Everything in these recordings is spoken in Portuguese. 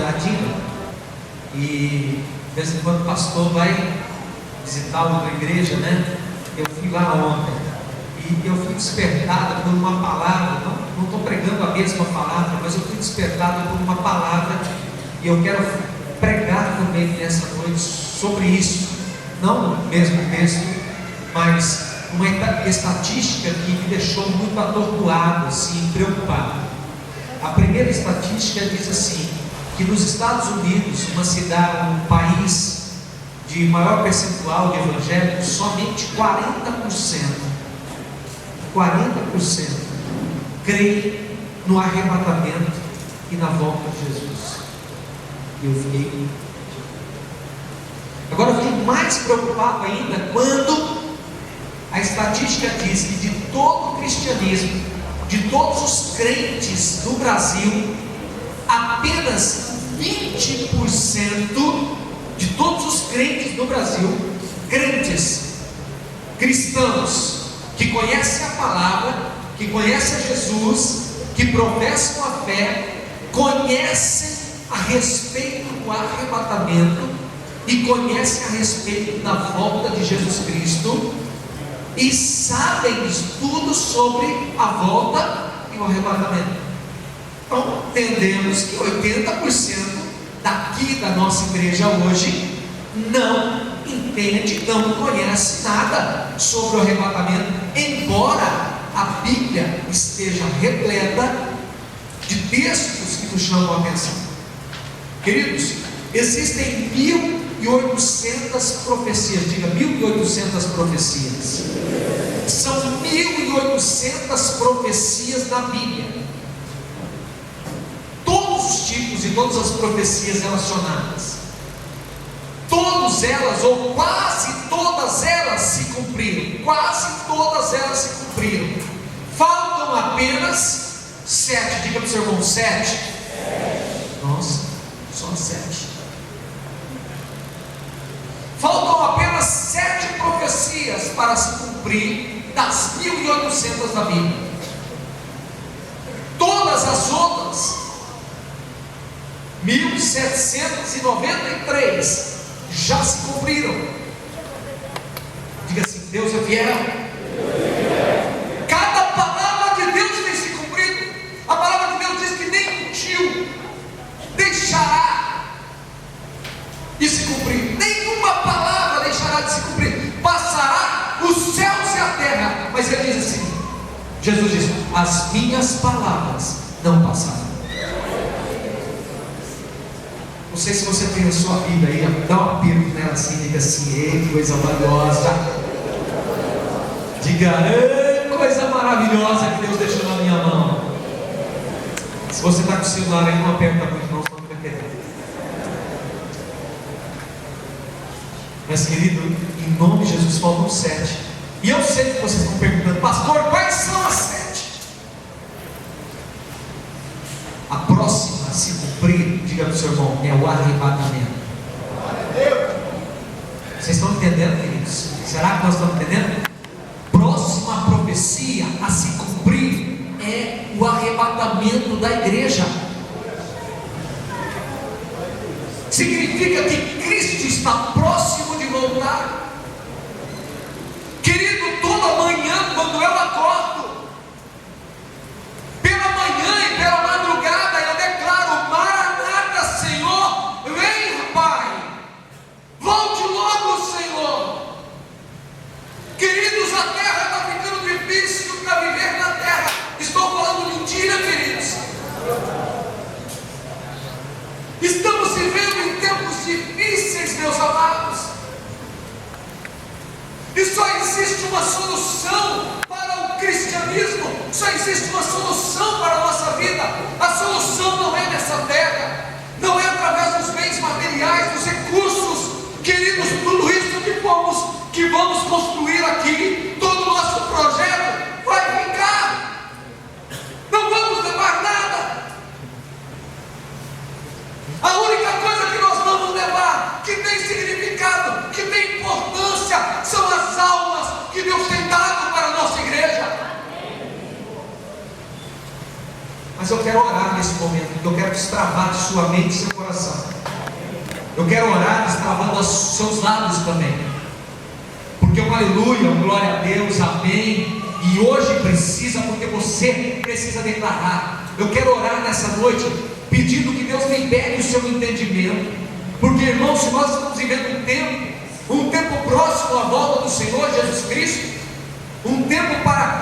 Douradina, e de vez em quando o pastor vai visitar outra igreja, né? Eu fui lá ontem e eu fui despertado por uma palavra. Não estou pregando a mesma palavra, mas eu fui despertado por uma palavra e eu quero pregar também nessa noite sobre isso. Não no mesmo texto, mas uma estatística que me deixou muito atordoado, assim, preocupado. A primeira estatística diz assim, que nos Estados Unidos, uma cidade, um país de maior percentual de evangélicos, somente 40% creem no arrebatamento e na volta de Jesus. E eu fiquei. Agora eu fiquei mais preocupado ainda quando a estatística diz que de todo o cristianismo, de todos os crentes do Brasil, apenas 20% de todos os crentes do Brasil, crentes, cristãos, que conhecem a palavra, que conhecem a Jesus, que professam a fé, conhecem a respeito do arrebatamento e conhecem a respeito da volta de Jesus Cristo e sabem tudo sobre a volta e o arrebatamento. Então, entendemos que 80% daqui da nossa igreja hoje não entende, não conhece nada sobre o arrebatamento, embora a Bíblia esteja repleta de textos que nos chamam a atenção. Queridos, existem 1.800 profecias, diga 1.800 profecias. São 1.800 profecias na Bíblia. Todos os tipos e todas as profecias relacionadas, todas elas, ou quase todas elas se cumpriram. Quase todas elas se cumpriram. Faltam apenas 7. Diga para o seu irmão: 7. Nossa, só 7. Faltam apenas 7 profecias para se cumprir das 1.800 da Bíblia. Todas as outras 1.793 já se cumpriram. Diga assim: Deus é fiel. Cada palavra de Deus tem se cumprido. A palavra de Deus diz que nem um tio deixará de se cumprir. Nenhuma palavra deixará de se cumprir. Passará os céus e a terra. Mas ele diz assim, Jesus diz: as minhas palavras não passarão. Não sei se você tem a sua Bíblia aí, dá um apelo nela assim, diga assim: ei, coisa valiosa. Diga: ei, coisa maravilhosa que Deus deixou na minha mão. Se você está com o celular aí, não aperta muito, não, senão fica querendo. Mas querido, em nome de Jesus, faltam 7. E eu sei que vocês estão perguntando: pastor, quais são as 7? A próxima a se cumprir, diga para o seu irmão, é o arrebatamento. Vocês estão entendendo, queridos? Será que nós estamos entendendo? Próxima profecia a se cumprir é o arrebatamento da igreja. Significa que Cristo está próximo de voltar. Querido, toda manhã quando eu acordo, pela manhã e pela madrugada, eu declaro: Maranata, Senhor, vem, Pai, volte logo, Senhor. Queridos, a terra está ficando difícil para viver na terra. Estou falando mentira, queridos. Estamos vivendo em tempos difíceis, meus amados. E só existe uma solução para o cristianismo, só existe uma solução para a nossa vida. A solução não é nessa terra, não é através dos bens materiais, dos recursos. Queridos, tudo isso que vamos construir aqui, todo o nosso projeto vai ficar. Não vamos levar nada. A única coisa que nós vamos levar, que tem significado, que tem importância, são as almas que Deus tem dado para a nossa igreja. Mas eu quero orar nesse momento, porque eu quero destravar sua mente e seu coração. Eu quero orar destravando os seus lábios também, porque um aleluia, um glória a Deus, amém, e hoje precisa, porque você precisa declarar. Eu quero orar nessa noite, pedindo que Deus libere o seu entendimento, porque irmãos, se nós estamos vivendo um tempo próximo à volta do Senhor Jesus Cristo, um tempo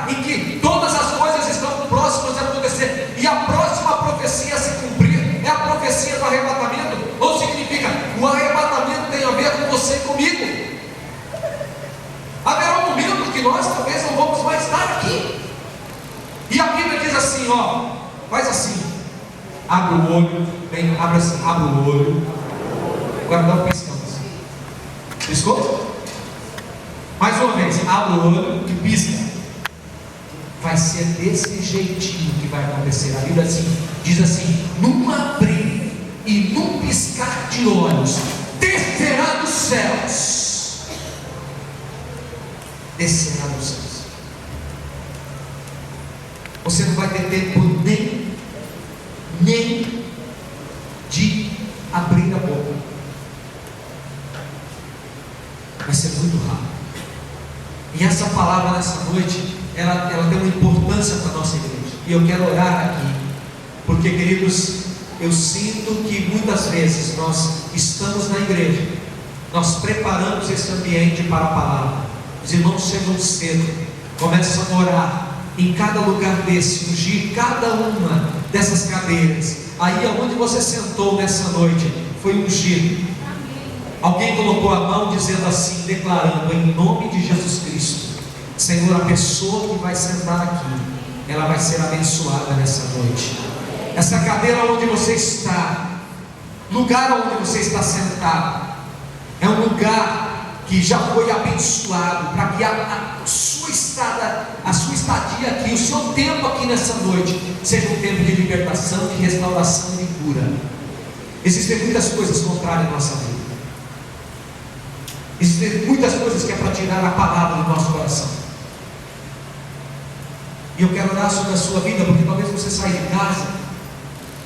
em que todas as coisas estão próximas de acontecer, e a próxima profecia a se cumprir é a profecia do arrebatamento. Ou significa, o arrebatamento tem a ver com você e comigo. Haverá um momento que nós talvez não vamos mais estar aqui, e a Bíblia diz assim, faz assim, abre o olho, abre assim, abre o olho, agora dá um piscão assim, piscou? Mais uma vez, abre o olho e pisca. Vai ser desse jeitinho que vai acontecer. A Bíblia diz assim: num abrir e num piscar de olhos, descerá dos céus. Descerá dos céus. Você não vai ter tempo nem de abrir a boca. Vai ser muito rápido. E essa palavra nessa noite, ela tem uma importância para a nossa igreja. E eu quero orar aqui, porque, queridos, eu sinto que muitas vezes nós estamos na igreja, nós preparamos esse ambiente para a palavra. Os irmãos chegam cedo, começam a orar em cada lugar desse, ungir cada uma dessas cadeiras. Aí aonde você sentou nessa noite, foi ungido. Alguém colocou a mão dizendo assim, declarando em nome de Jesus Cristo: Senhor, a pessoa que vai sentar aqui, ela vai ser abençoada nessa noite. Essa cadeira onde você está, lugar onde você está sentado, é um lugar que já foi abençoado, para que a sua estadia aqui, o seu tempo aqui nessa noite, seja um tempo de libertação, de restauração e de cura. Existem muitas coisas contrárias à nossa vida. Existem muitas coisas que é para tirar a palavra do nosso coração. E eu quero orar sobre a sua vida, porque talvez você saia de casa,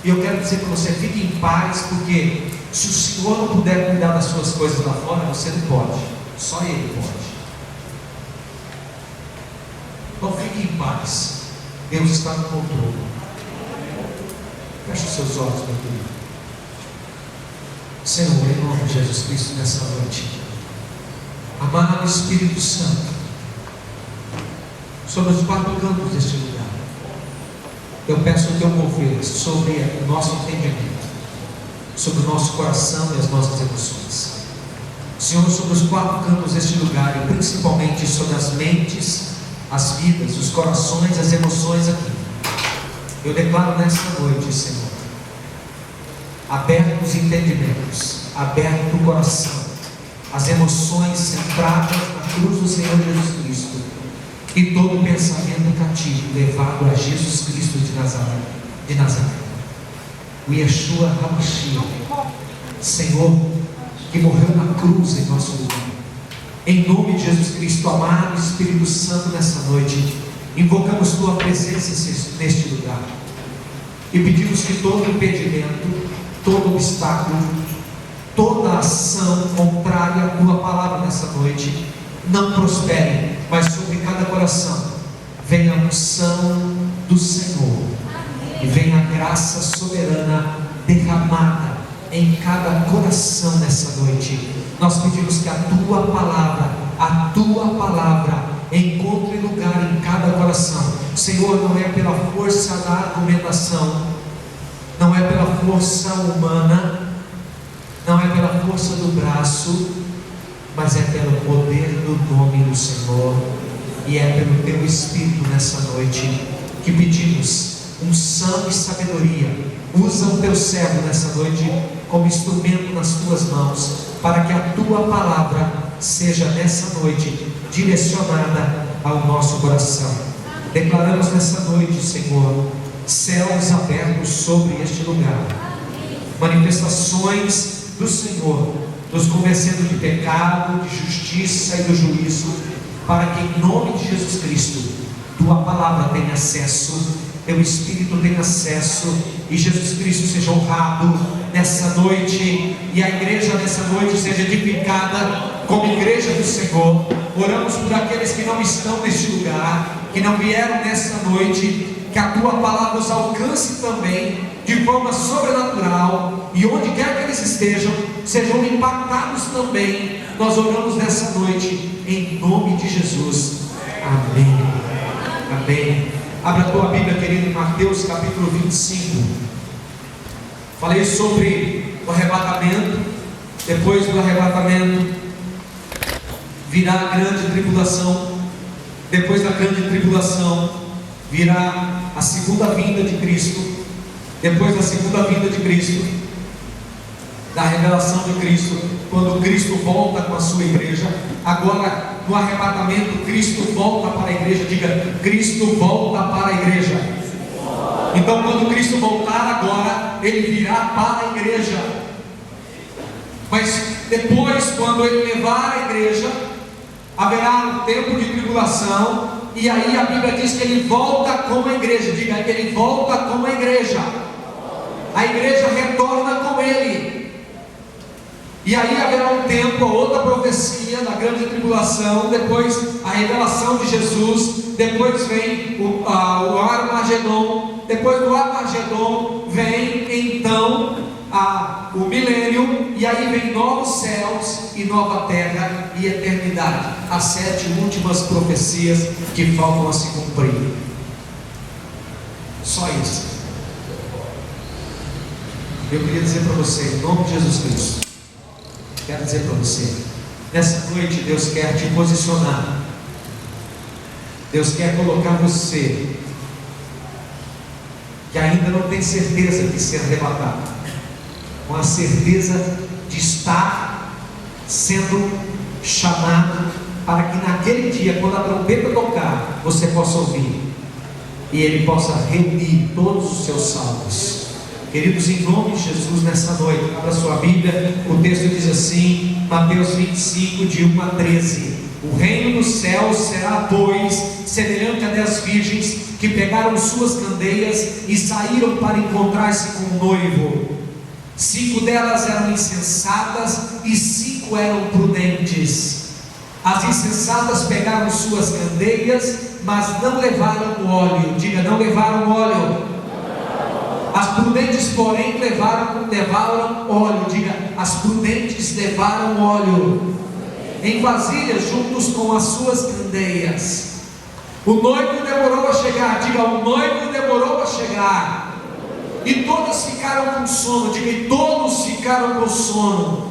e eu quero dizer para você: fique em paz, porque se o Senhor não puder cuidar das suas coisas lá fora, você não pode, só Ele pode. Então fique em paz, Deus está no controle. Feche os seus olhos, meu querido. Senhor, em nome de Jesus Cristo, nessa noite, amado Espírito Santo, sobre os 4 cantos deste lugar, eu peço o teu mover sobre o nosso entendimento, sobre o nosso coração e as nossas emoções. Senhor, sobre os 4 cantos deste lugar, e principalmente sobre as mentes, as vidas, os corações, as emoções aqui, eu declaro nesta noite, Senhor, aberto os entendimentos, aberto o coração, as emoções centradas na cruz do Senhor Jesus Cristo, e todo pensamento cativo levado a Jesus Cristo de Nazaré, o Yeshua HaMashiach, Senhor, que morreu na cruz em nosso lugar. Em nome de Jesus Cristo, amado Espírito Santo, nessa noite, invocamos tua presença neste lugar, e pedimos que todo impedimento, todo obstáculo, toda ação contrária à tua palavra nessa noite não prospere, mas sobre cada coração venha a unção do Senhor, e venha a graça soberana derramada em cada coração nessa noite. Nós pedimos que a tua palavra encontre lugar em cada coração. Senhor, não é pela força da argumentação, não é pela força humana, não é pela força do braço, mas é pelo poder do nome do Senhor, e é pelo teu Espírito nessa noite que pedimos unção e sabedoria. Usa o teu servo nessa noite como instrumento nas tuas mãos, para que a tua palavra seja nessa noite direcionada ao nosso coração. Declaramos nessa noite, Senhor, céus abertos sobre este lugar, manifestações do Senhor, nos convencendo de pecado, de justiça e do juízo, para que em nome de Jesus Cristo, tua palavra tenha acesso teu Espírito tenha acesso e Jesus Cristo seja honrado nessa noite, e a igreja nessa noite seja edificada como igreja do Senhor. Oramos por aqueles que não estão neste lugar, que não vieram nessa noite, que a tua palavra os alcance também de forma sobrenatural, e onde quer que eles estejam, sejam impactados também. Nós oramos nessa noite em nome de Jesus. Amém. Amém. Abra a tua Bíblia, querido, em Mateus capítulo 25. Falei sobre o arrebatamento. Depois do arrebatamento virá a grande tribulação. Depois da grande tribulação virá a segunda vinda de Cristo. Depois da segunda vinda de Cristo, da revelação de Cristo, quando Cristo volta com a sua igreja. Agora, no arrebatamento, Cristo volta para a igreja. Diga: Cristo volta para a igreja. Então, quando Cristo voltar agora, Ele virá para a igreja. Mas depois, quando Ele levar a igreja, haverá um tempo de tribulação. E aí a Bíblia diz que Ele volta com a igreja. Diga: Ele volta com a igreja. A igreja retorna com Ele. E aí haverá um tempo, a outra profecia da grande tribulação. Depois a revelação de Jesus. Depois vem o Armagedon. Depois do Armagedon vem então o milênio. E aí vem novos céus e nova terra e eternidade. As 7 últimas profecias que faltam a se cumprir. Só isso. Eu queria dizer para você, em nome de Jesus Cristo, quero dizer para você, nessa noite Deus quer te posicionar. Deus quer colocar você que ainda não tem certeza de ser arrebatado, com a certeza de estar sendo chamado, para que naquele dia, quando a trombeta tocar, você possa ouvir e Ele possa reunir todos os seus salvos. Queridos, em nome de Jesus, nessa noite, abra sua Bíblia. O texto diz assim, Mateus 25, de 1 a 13: O reino dos céus será, pois, semelhante a 10 virgens que pegaram suas candeias e saíram para encontrar-se com o noivo. 5 delas eram insensatas e 5 eram prudentes. As insensatas pegaram suas candeias, mas não levaram óleo. Diga: não levaram óleo. As prudentes, porém, levaram óleo. Diga: as prudentes levaram óleo em vasilhas juntos com as suas candeias. O noivo demorou a chegar. Diga: o noivo demorou a chegar. E todas ficaram com sono. Diga: e todos ficaram com sono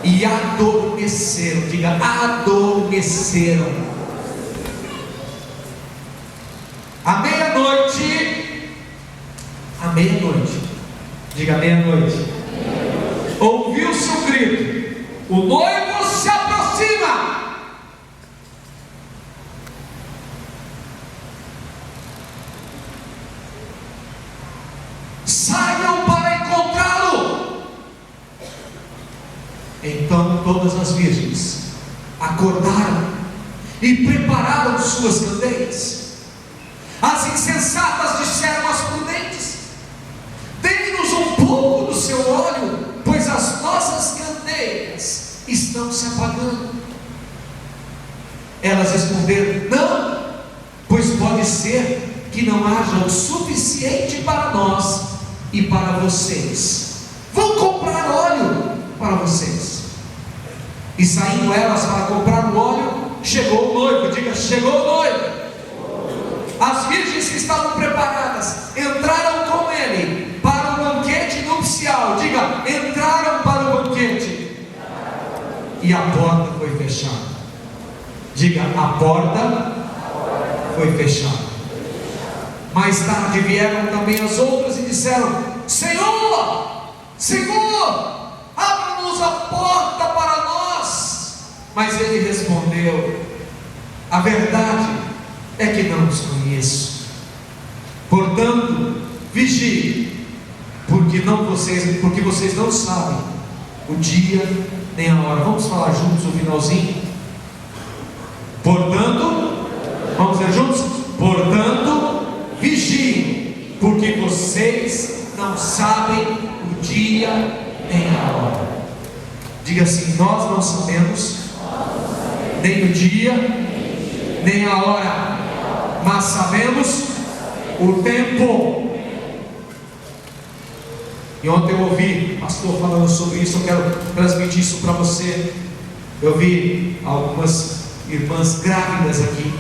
e adormeceram. Diga: adormeceram. À meia-noite, diga: meia-noite, ouviu-se um grito: o noivo se aproxima. Saiam para encontrá-lo. Então todas as virgens acordaram e prepararam suas candeias. As insensatas disseram às prudentes: dê-nos um pouco do seu óleo, pois as nossas candeias estão se apagando. Elas responderam: não, pois pode ser que não haja o suficiente para nós e para vocês. Vão comprar óleo para vocês. E saindo elas para comprar o óleo, chegou o noivo. Diga: chegou o noivo. As virgens que estavam preparadas entraram com ele para o banquete nupcial. Diga: entraram para o banquete. E a porta foi fechada. Diga: a porta foi fechada. Mais tarde vieram também as outras e disseram: Senhor, Senhor, abra-nos a porta para nós. Mas ele respondeu: a verdade é que não os conheço. Portanto, vigiem, porque vocês não sabem o dia nem a hora. Vamos falar juntos o finalzinho? Portanto, vamos ler juntos? Portanto, vigiem, porque vocês não sabem o dia nem a hora. Diga assim: nós não sabemos nem o dia nem a hora, mas sabemos o tempo. E ontem eu ouvi o pastor falando sobre isso. Eu quero transmitir isso para você. Eu vi algumas irmãs grávidas aqui,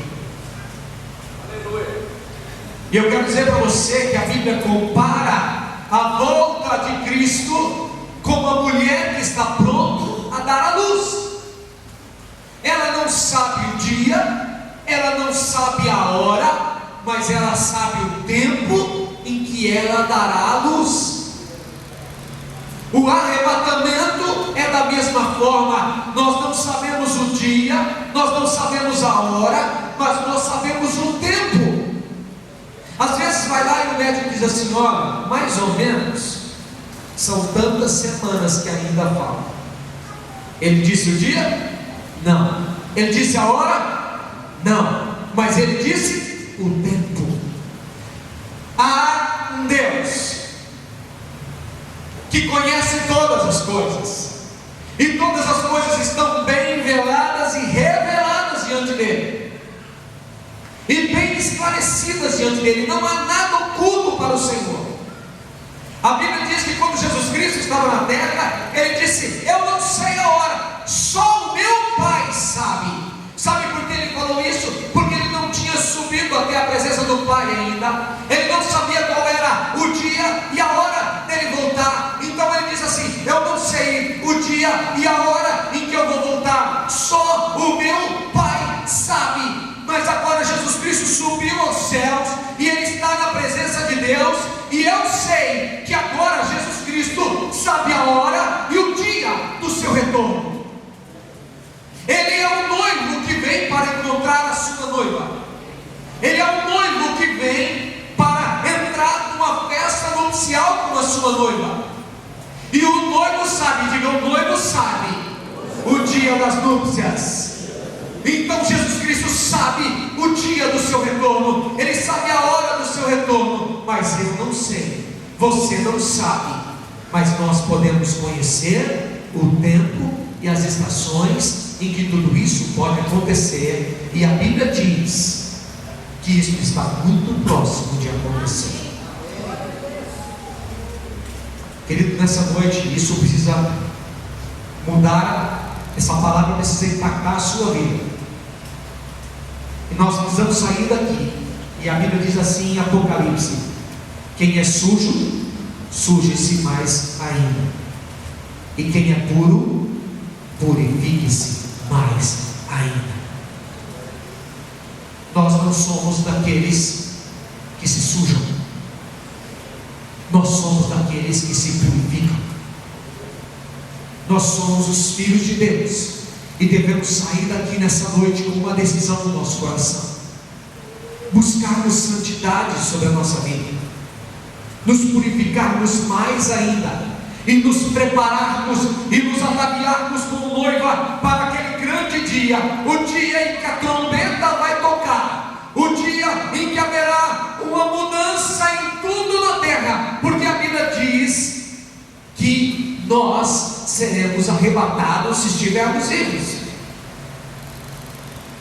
e eu quero dizer para você que a Bíblia compara a volta de Cristo com uma mulher que está pronta a dar à luz. Ela não sabe o dia, ela não sabe a hora, mas ela sabe o tempo em que ela dará à luz. O arrebatamento é da mesma forma. Nós não sabemos o dia, nós não sabemos a hora, mas nós sabemos o tempo. Às vezes vai lá e o médico diz assim: olha, mais ou menos são tantas semanas que ainda faltam. Ele disse o dia? Não. Ele disse a hora? Não. Mas ele disse o tempo. Há um Deus que conhece todas as coisas, e todas as coisas estão bem veladas e reveladas diante dele, e bem esclarecidas diante dele. Não há nada oculto para o Senhor. A Bíblia diz que quando Jesus Cristo estava na terra, ele disse: eu não sei a hora, só o meu Pai sabe. Sabe por que ele falou isso? Porque ele não tinha subido até a presença do Pai ainda. Ele não sabia qual era o dia e a hora dele voltar. Então ele diz assim: eu não sei o dia e a hora em que eu vou voltar, só o meu Pai sabe. Mas agora Jesus Cristo subiu aos céus e ele está na presença de Deus, e eu sei que agora Jesus Cristo sabe a hora e o dia do seu retorno. Ele é o noivo que vem para encontrar a sua noiva. Ele é o noivo que vem para entrar numa festa nupcial com a sua noiva. E o noivo sabe, diga, o noivo sabe o dia das núpcias. Então Jesus Cristo sabe o dia do seu retorno, ele sabe a hora do seu retorno, mas eu não sei, você não sabe, mas nós podemos conhecer o tempo e as estações em que tudo isso pode acontecer, e a Bíblia diz que isso está muito próximo de acontecer. Querido, nessa noite isso precisa mudar. Essa palavra precisa impactar a sua vida, e nós precisamos sair daqui. E a Bíblia diz assim em Apocalipse: quem é sujo, suje-se mais ainda, e quem é puro, purifique-se mais ainda. Nós não somos daqueles que se sujam, nós somos daqueles que se purificam. Nós somos os filhos de Deus, e devemos sair daqui nessa noite com uma decisão no nosso coração: buscarmos santidade sobre a nossa vida, nos purificarmos mais ainda, e nos prepararmos e nos ataviarmos como noiva para aquele grande dia, o dia em que a trombeta vai tocar, o dia em que haverá uma mudança em tudo na terra, porque a Bíblia diz que nós seremos arrebatados se estivermos vivos.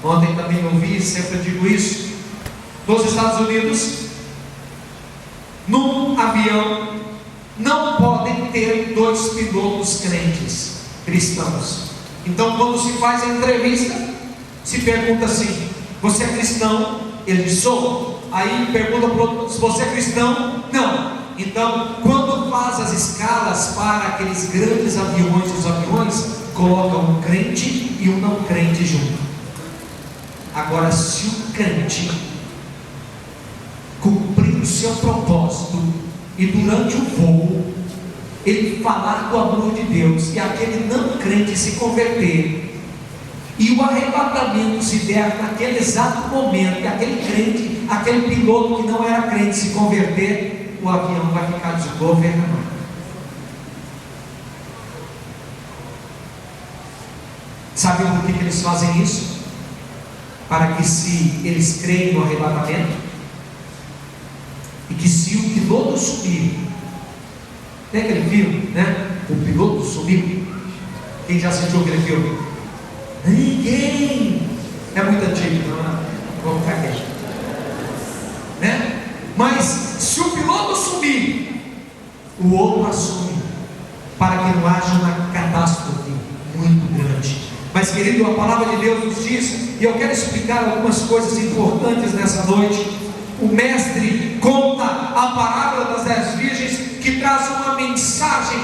Ontem também ouvi, sempre digo isso, nos Estados Unidos, num avião não podem ter dois pilotos crentes, cristãos. Então quando se faz a entrevista, se pergunta assim: você é cristão? Ele diz: sou. Aí pergunta para o outro: se você é cristão? Não. Então, quando faz as escalas para aqueles grandes aviões, os aviões colocam um crente e um não crente junto. Agora, se o crente cumprir o seu propósito e durante o voo ele falar do amor de Deus e aquele não crente se converter, e o arrebatamento se der naquele exato momento, e aquele crente, aquele piloto que não era crente se converter, o avião vai ficar desgovernado. Sabe por que eles fazem isso? Para que, se eles creem no arrebatamento, e que se o que Sumiu. Tem aquele filme, né? O Piloto Sumiu. Quem já assistiu aquele filme? Ninguém. É muito antigo, não é? Vamos ficar quieto, né? Mas se o piloto sumir, o outro assume, para que não haja uma catástrofe muito grande. Mas, querido, a palavra de Deus nos diz, e eu quero explicar algumas coisas importantes nessa noite. O mestre conta a parábola das 10 virgens, que traz uma mensagem,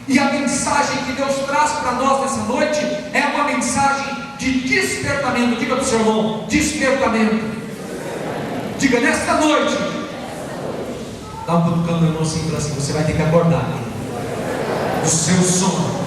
e a mensagem que Deus traz para nós nessa noite é uma mensagem de despertamento. Diga para o seu irmão: despertamento. Diga: nesta noite. Dá um cutucando no irmão assim, assim: você vai ter que acordar do seu sono.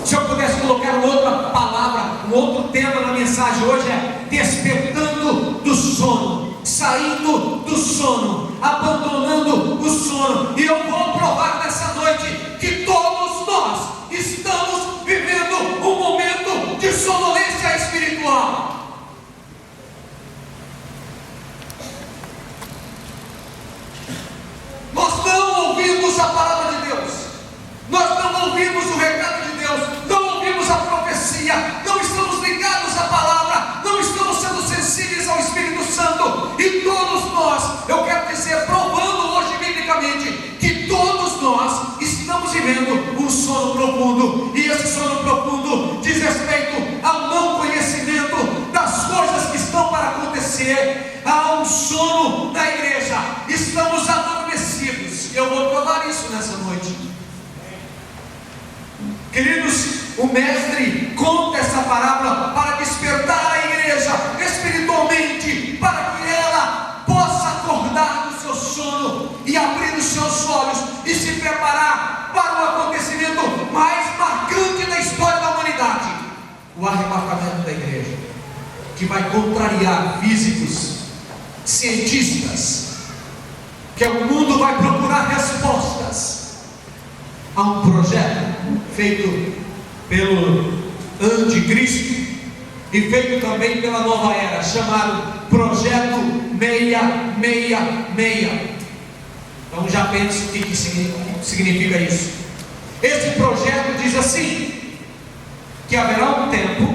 Se eu pudesse colocar uma outra palavra, um outro tema na mensagem hoje, é despertando do sono, saindo do sono, abandonando o sono. E eu vou provar nessa noite que todos nós estamos vivendo um momento de sonolência espiritual. Nós não ouvimos a palavra de Deus, nós não ouvimos o recado de Deus, não ouvimos a profecia, não estamos ligados à palavra, não estamos sendo sensíveis ao Espírito Santo. E todos nós, eu quero dizer, provando hoje biblicamente, que todos nós estamos vivendo um sono profundo. E esse sono profundo diz respeito ao não conhecimento das coisas que estão para acontecer. Há um sono da igreja, estamos adormecidos. Eu vou provar isso nessa noite. Queridos, o mestre conta essa parábola para despertar a igreja espiritualmente, para que ela possa acordar do seu sono e abrir os seus olhos e se preparar para o acontecimento mais marcante da história da humanidade: o arrebatamento da igreja, que vai contrariar físicos, cientistas, que o mundo vai procurar respostas. Há um projeto feito pelo Anticristo e feito também pela Nova Era, chamado Projeto 666. Então já penso o que significa isso. Esse projeto diz assim: que haverá um tempo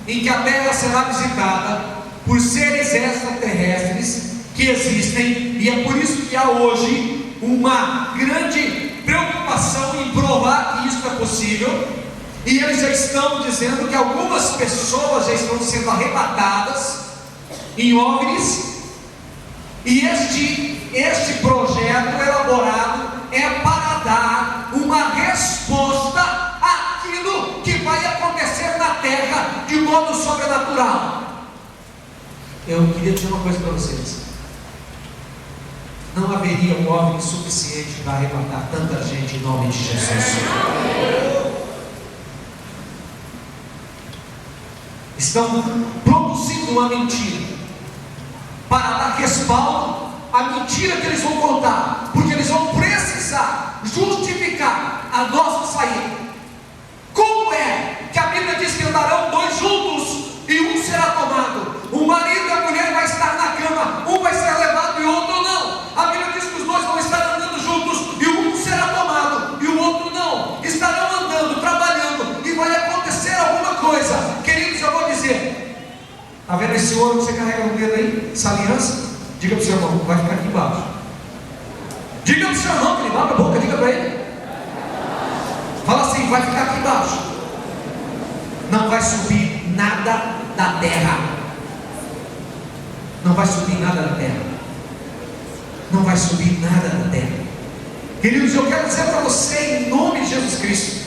em que a Terra será visitada por seres extraterrestres que existem, e é por isso que há hoje uma grande preocupação em provar que isso é possível. E eles já estão dizendo que algumas pessoas já estão sendo arrebatadas em OVNIs. E este projeto elaborado é para dar uma resposta àquilo que vai acontecer na Terra de modo sobrenatural. Eu queria dizer uma coisa para vocês: não haveria um OVNI suficiente para arrebatar tanta gente em nome de Jesus. Estão produzindo uma mentira para dar respaldo à mentira que eles vão contar, porque eles vão precisar justificar a nossa saída. Como é que a Bíblia diz que andarão dois juntos e um será tomado? O marido e a mulher vai estar na cama, um vai ser levado e o outro não. A Bíblia diz que os dois vão estar andando juntos e um será tomado e o outro não. Estarão andando, trabalhando, e vai acontecer alguma coisa. Queridos, eu vou dizer: está vendo esse ouro que você carrega no dedo aí? Essa aliança? Diga para o seu irmão, vai ficar aqui embaixo. Diga para o seu irmão, que ele abre a boca, diga para ele. Fala assim: vai ficar aqui embaixo. Não vai subir nada da terra. Não vai subir nada da terra. Não vai subir nada da terra. Queridos, eu quero dizer para você, em nome de Jesus Cristo,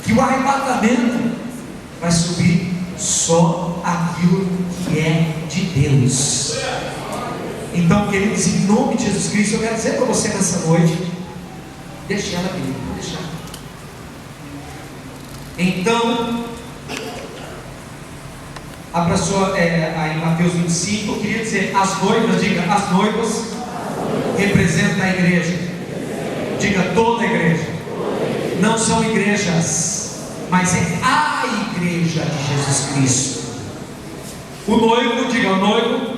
que o arrebatamento vai subir só aquilo que é de Deus. Então, queridos, em nome de Jesus Cristo, eu quero dizer para você nessa noite: deixe ela vir, vou deixar. Então, abra sua, aí Mateus 25, eu queria dizer, as noivas, diga, as noivas representam a igreja. Diga, toda a igreja. Não são igrejas, mas é a igreja de Jesus Cristo. O noivo, diga, o noivo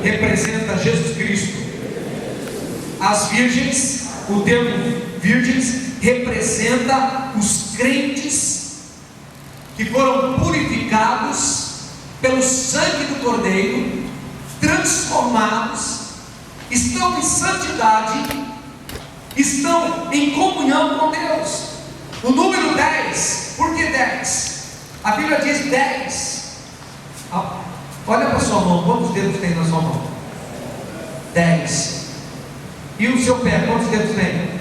representa Jesus Cristo. As virgens, o termo virgens representa os crentes que foram purificados pelo sangue do Cordeiro, transformados, estão em santidade, estão em comunhão com Deus. O número 10, por que 10? A Bíblia diz 10. Olha para a sua mão, quantos dedos tem na sua mão? 10. E o seu pé, quantos dedos tem?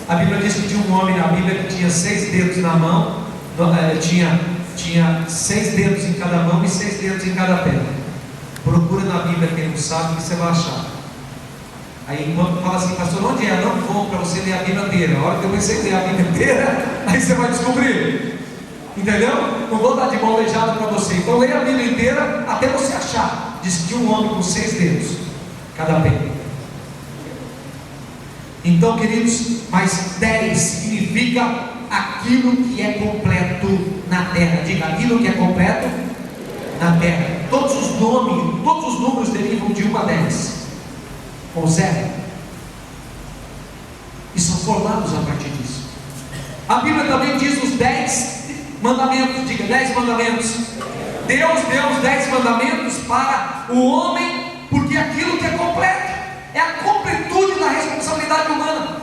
A Bíblia diz que tinha um homem na Bíblia que tinha 6 dedos na mão, tinha 6 dedos em cada mão e 6 dedos em cada pé. Procura na Bíblia, quem não sabe, que você vai achar. Aí quando fala assim, pastor, onde é? Não vou para você ler a Bíblia inteira. A hora que você ler a Bíblia inteira, aí você vai descobrir. Entendeu? Não vou dar de mão beijada para você. Então leia a Bíblia inteira até você achar. Diz que tinha um homem com 6 dedos cada pé. Então, queridos, mas 10 significa aquilo que é completo na terra. Diga, aquilo que é completo na terra. Todos os números derivam de 1 a 10, ou 0, e são formados a partir disso. A Bíblia também diz os 10 mandamentos. Diga, 10 mandamentos. Deus deu os 10 mandamentos para o homem, porque aquilo que é completo é a completude da responsabilidade humana.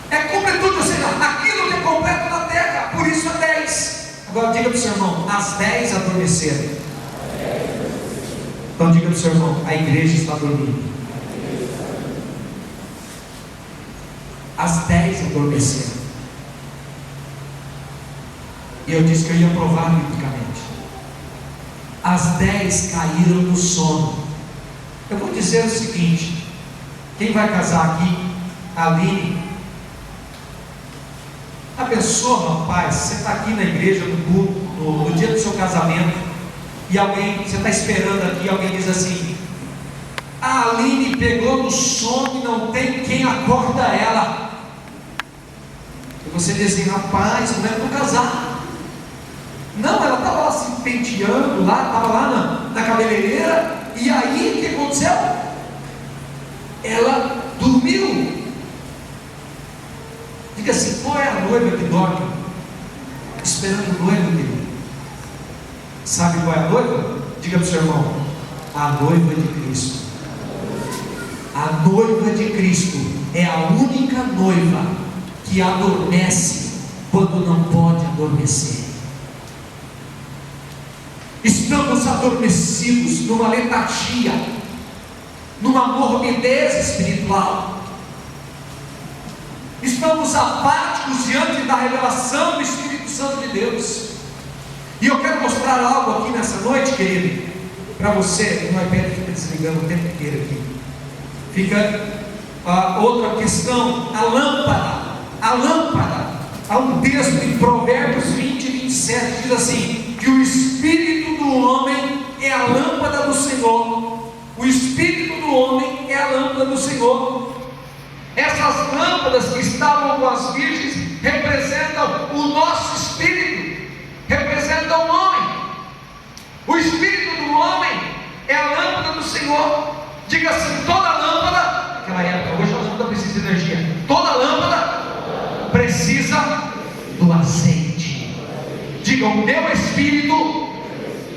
É a completude, ou seja, aquilo que é completo na terra. Por isso é 10. Agora diga para o seu irmão, as 10 adormeceram. Então diga para o seu irmão, a igreja está dormindo. As 10 adormeceram. E eu disse que eu ia provar biblicamente. As 10 caíram no sono. Eu vou dizer o seguinte: quem vai casar aqui, a Aline, a pessoa, rapaz, você está aqui na igreja, no dia do seu casamento, e alguém, você está esperando aqui, alguém diz assim: a Aline pegou no sono e não tem quem acorda ela. E você diz assim: rapaz, não é para casar. Não, ela estava lá se penteando, estava lá na cabeleireira, e aí o que aconteceu? Ela dormiu. Diga assim: qual é a noiva que dorme esperando o noivo dele? Sabe qual é a noiva? Diga para o seu irmão: a noiva de Cristo. A noiva de Cristo é a única noiva que adormece quando não pode adormecer. Estamos adormecidos numa letargia, numa morbidez espiritual. Estamos apáticos diante da revelação do Espírito Santo de Deus. E eu quero mostrar algo aqui nessa noite, querido, para você. O iPad fica desligando o tempo inteiro aqui. Fica outra questão, a lâmpada. A lâmpada. Há um texto em Provérbios 20 e 27 diz assim: que o Espírito do homem é a lâmpada do Senhor. O Espírito do homem é a lâmpada do Senhor. Essas lâmpadas que estavam com as virgens representam o nosso espírito, representam o homem. O Espírito do homem é a lâmpada do Senhor. Diga assim: toda lâmpada, naquela época, hoje nós não precisamos de energia, toda lâmpada precisa do azeite. Diga: o meu espírito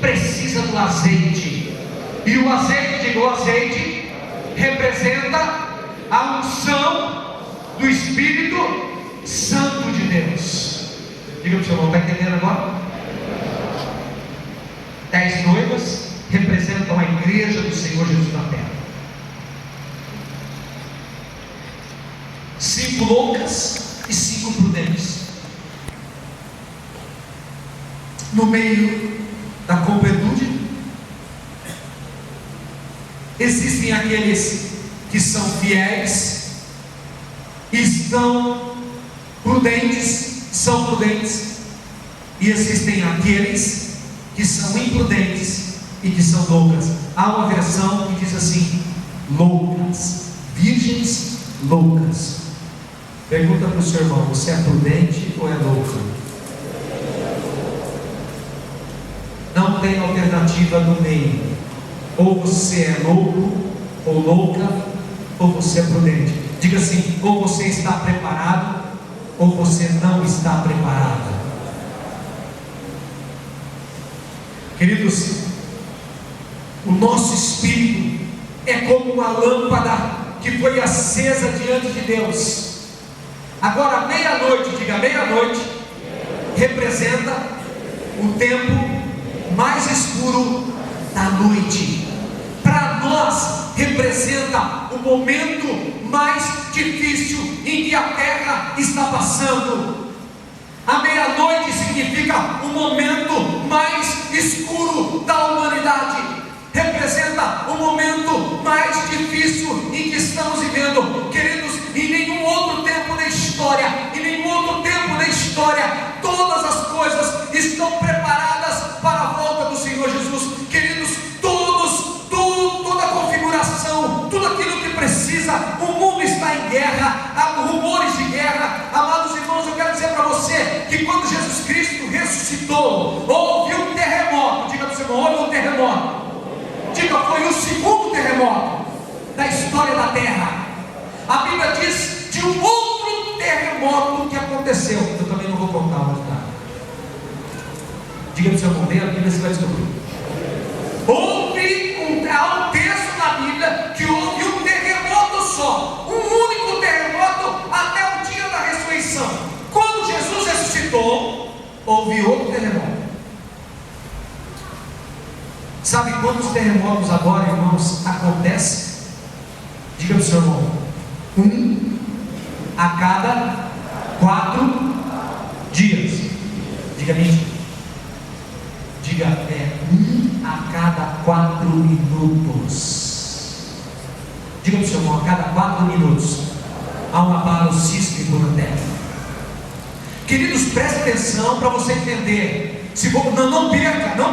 precisa do azeite. E o azeite, diga, o azeite representa a unção do Espírito Santo de Deus. Diga para o seu irmão: está entendendo agora? 10 noivas representam a igreja do Senhor Jesus na terra. 5 loucas e 5 prudentes. No meio da completude existem aqueles que são fiéis, são prudentes, e existem aqueles que são imprudentes e que são loucas. Há uma versão que diz assim: loucas, virgens loucas. Pergunta para o seu irmão: você é prudente ou é louca? Não tem alternativa no meio. Ou você é louco ou louca, ou você é prudente. Diga assim: ou você está preparado, ou você não está preparado. Queridos, o nosso espírito é como uma lâmpada que foi acesa diante de Deus. Agora, meia-noite, diga meia-noite, representa o tempo mais escuro da noite. Para nós, representa o momento mais difícil em que a terra está passando. A meia-noite significa o momento mais escuro da humanidade. Representa o momento mais difícil em que estamos vivendo. Queridos, em nenhum outro tempo da história, todas as coisas estão preparadas para a volta do Senhor Jesus. Queridos, toda a configuração, tudo aquilo que precisa, o mundo está em guerra, há rumores de guerra. Amados irmãos, eu quero dizer para você que quando Jesus Cristo ressuscitou, houve um terremoto. Diga para o seu irmão: houve um terremoto. Diga: foi o segundo terremoto da história da terra. A Bíblia diz de um outro terremoto que aconteceu. Eu também não vou contar mais nada. Diga para o seu irmão: leia a Bíblia, você vai descobrir. Há um texto na Bíblia que houve um terremoto só, um único terremoto até o dia da ressurreição. Quando Jesus ressuscitou, houve outro terremoto. Sabe quantos terremotos agora, irmãos, acontecem? Diga para o seu irmão: 1 a cada 4 dias. Diga mentira. Diga: 1 a cada 4 minutos. Diga para o seu irmão: a cada 4 minutos há um abalo sísmico na terra. Queridos, preste atenção para você entender. Não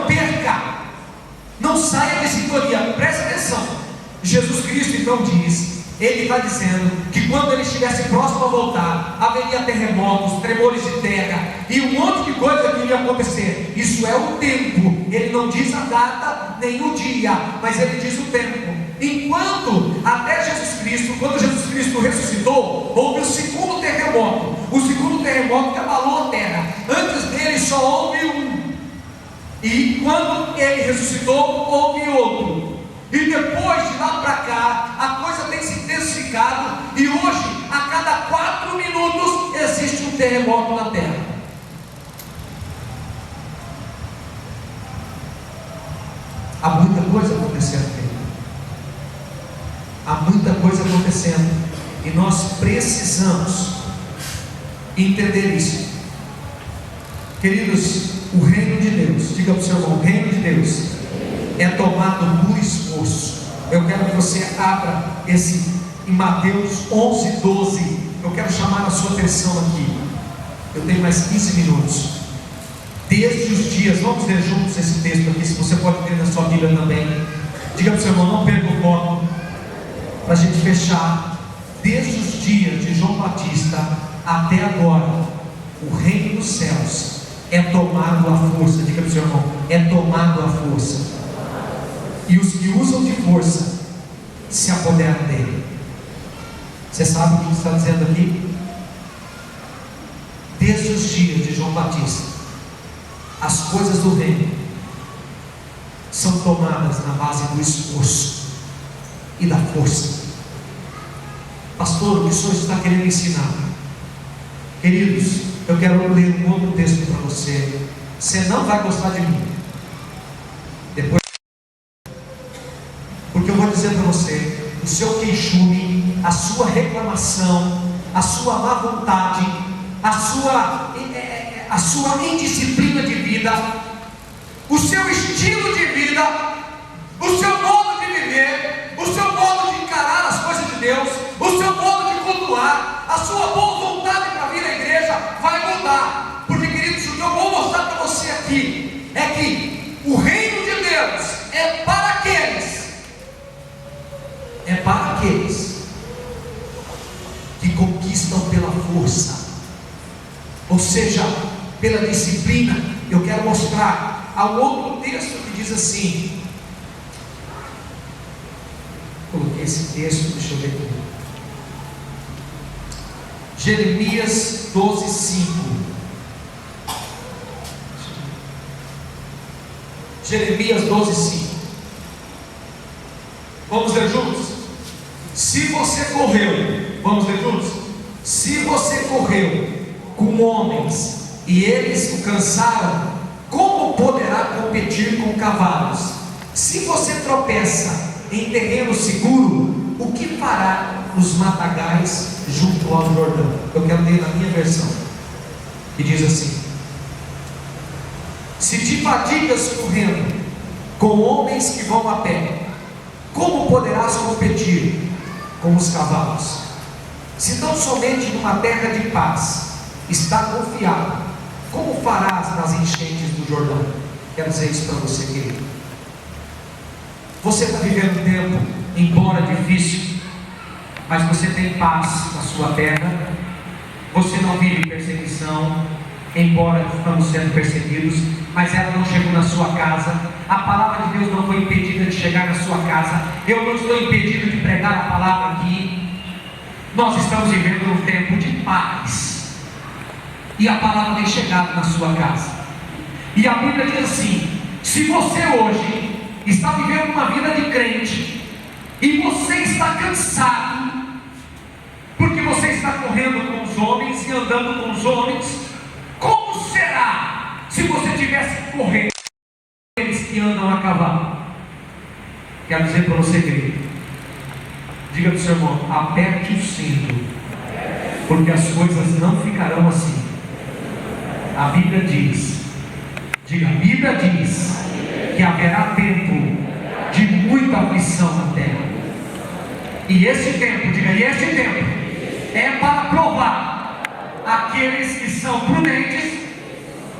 perca. Não saia de sintonia, preste atenção. Jesus Cristo então diz, ele está dizendo que quando ele estivesse próximo a voltar, haveria terremotos, tremores de terra e um monte de coisa que iria acontecer. Isso é o tempo. Ele não diz a data nem o dia, mas ele diz o tempo. Enquanto até Jesus Cristo, quando Jesus Cristo ressuscitou, houve o segundo terremoto. O segundo terremoto que abalou a terra. Antes dele só houve um. E quando ele ressuscitou, houve outro. E depois de lá para cá, a coisa tem se intensificado. E hoje, a cada 4 minutos, existe um terremoto na terra. Há muita coisa acontecendo, querido. Há muita coisa acontecendo. E nós precisamos entender isso. Queridos, o reino de Deus, diga para o seu irmão: o reino de Deus é tomado por esforço. Eu quero que você abra esse em Mateus 11:12. Eu quero chamar a sua atenção aqui. Eu tenho mais 15 minutos. Desde os dias, vamos ler juntos esse texto aqui, se você pode ler na sua Bíblia também. Diga para o seu irmão: não perca o foco, para a gente fechar. Desde os dias de João Batista até agora, o reino dos céus é tomado à força. Diga para o seu irmão: é tomado à força. E os que usam de força se apoderam dele. Você sabe o que está dizendo aqui? Desde os dias de João Batista, as coisas do reino são tomadas na base do esforço e da força. Pastor, o que o senhor está querendo ensinar? Queridos, eu quero ler um outro texto para você. Você não vai gostar de mim depois, porque eu vou dizer para você: o seu queixume, a sua reclamação, a sua má vontade, a sua indisciplina de vida, o seu estilo de vida, o seu modo de viver, o seu modo de encarar as coisas de Deus, o seu modo de cultuar, a sua boa vontade para vir à igreja vai mudar. Porque, queridos, o que eu vou mostrar para você aqui é que o reino de Deus é para aqueles que conquistam pela força, ou seja, pela disciplina. Eu quero mostrar. Há um outro texto que diz assim, coloquei esse texto, deixa eu ver aqui. Jeremias 12:5. Jeremias 12:5. Vamos ler juntos? Se você correu, vamos ler juntos? Se você correu com homens e eles o cansaram, como poderá competir com cavalos? Se você tropeça em terreno seguro, o que fará os matagais junto ao Jordão? Eu quero ler na minha versão, que diz assim: se te fadigas correndo com homens que vão a pé, como poderás competir com os cavalos? Se tão somente numa terra de paz está confiado, como farás nas enchentes do Jordão? Quero dizer isso para você, querido. Você está vivendo um tempo, embora difícil, mas você tem paz na sua terra. Você não vive perseguição, embora estamos sendo perseguidos, mas ela não chegou na sua casa. A palavra de Deus não foi impedida de chegar na sua casa. Eu não estou impedido de pregar a palavra aqui. Nós estamos vivendo um tempo de paz, e a palavra tem chegado na sua casa. E a Bíblia diz assim: se você hoje está vivendo uma vida de crente, e você está cansado, porque você está correndo com os homens e andando com os homens, como será se você tivesse que correr com aqueles que andam a cavalo? Quero dizer para você, querido, diga para o seu irmão: aperte o cinto, porque as coisas não ficarão assim. A Bíblia diz, diga, a Bíblia diz que haverá tempo de muita aflição na terra. E esse tempo, diga, e esse tempo é para provar aqueles que são prudentes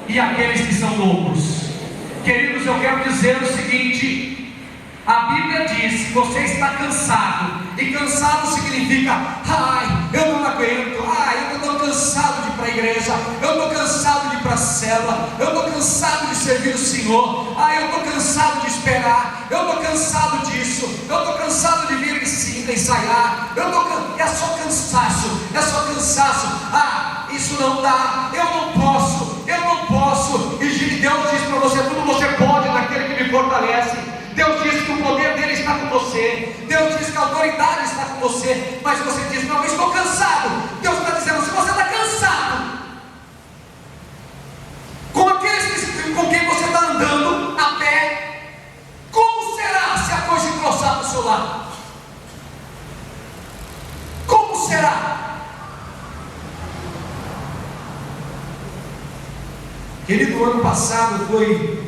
e aqueles que são loucos. Queridos, eu quero dizer o seguinte: a Bíblia diz que você está cansado, e cansado significa: ai, eu não aguento, ai, eu estou cansado de ir para a igreja, eu estou cansado de ir para a célula, eu estou cansado de servir o Senhor, ai, eu estou cansado de esperar, eu estou cansado disso, eu estou cansado de vir ensaiar, é só cansaço, é só cansaço, ah, isso não dá, eu não posso, e Deus diz para você: tudo você pode naquele que me fortalece. Deus diz que o poder dele está com você, Deus diz que a autoridade está com você, mas você diz: não, eu estou cansado. Deus está dizendo: se você está cansado com aqueles com quem você está andando a pé, como será se a coisa engrossar do seu lado? Como será? Querido, o ano passado foi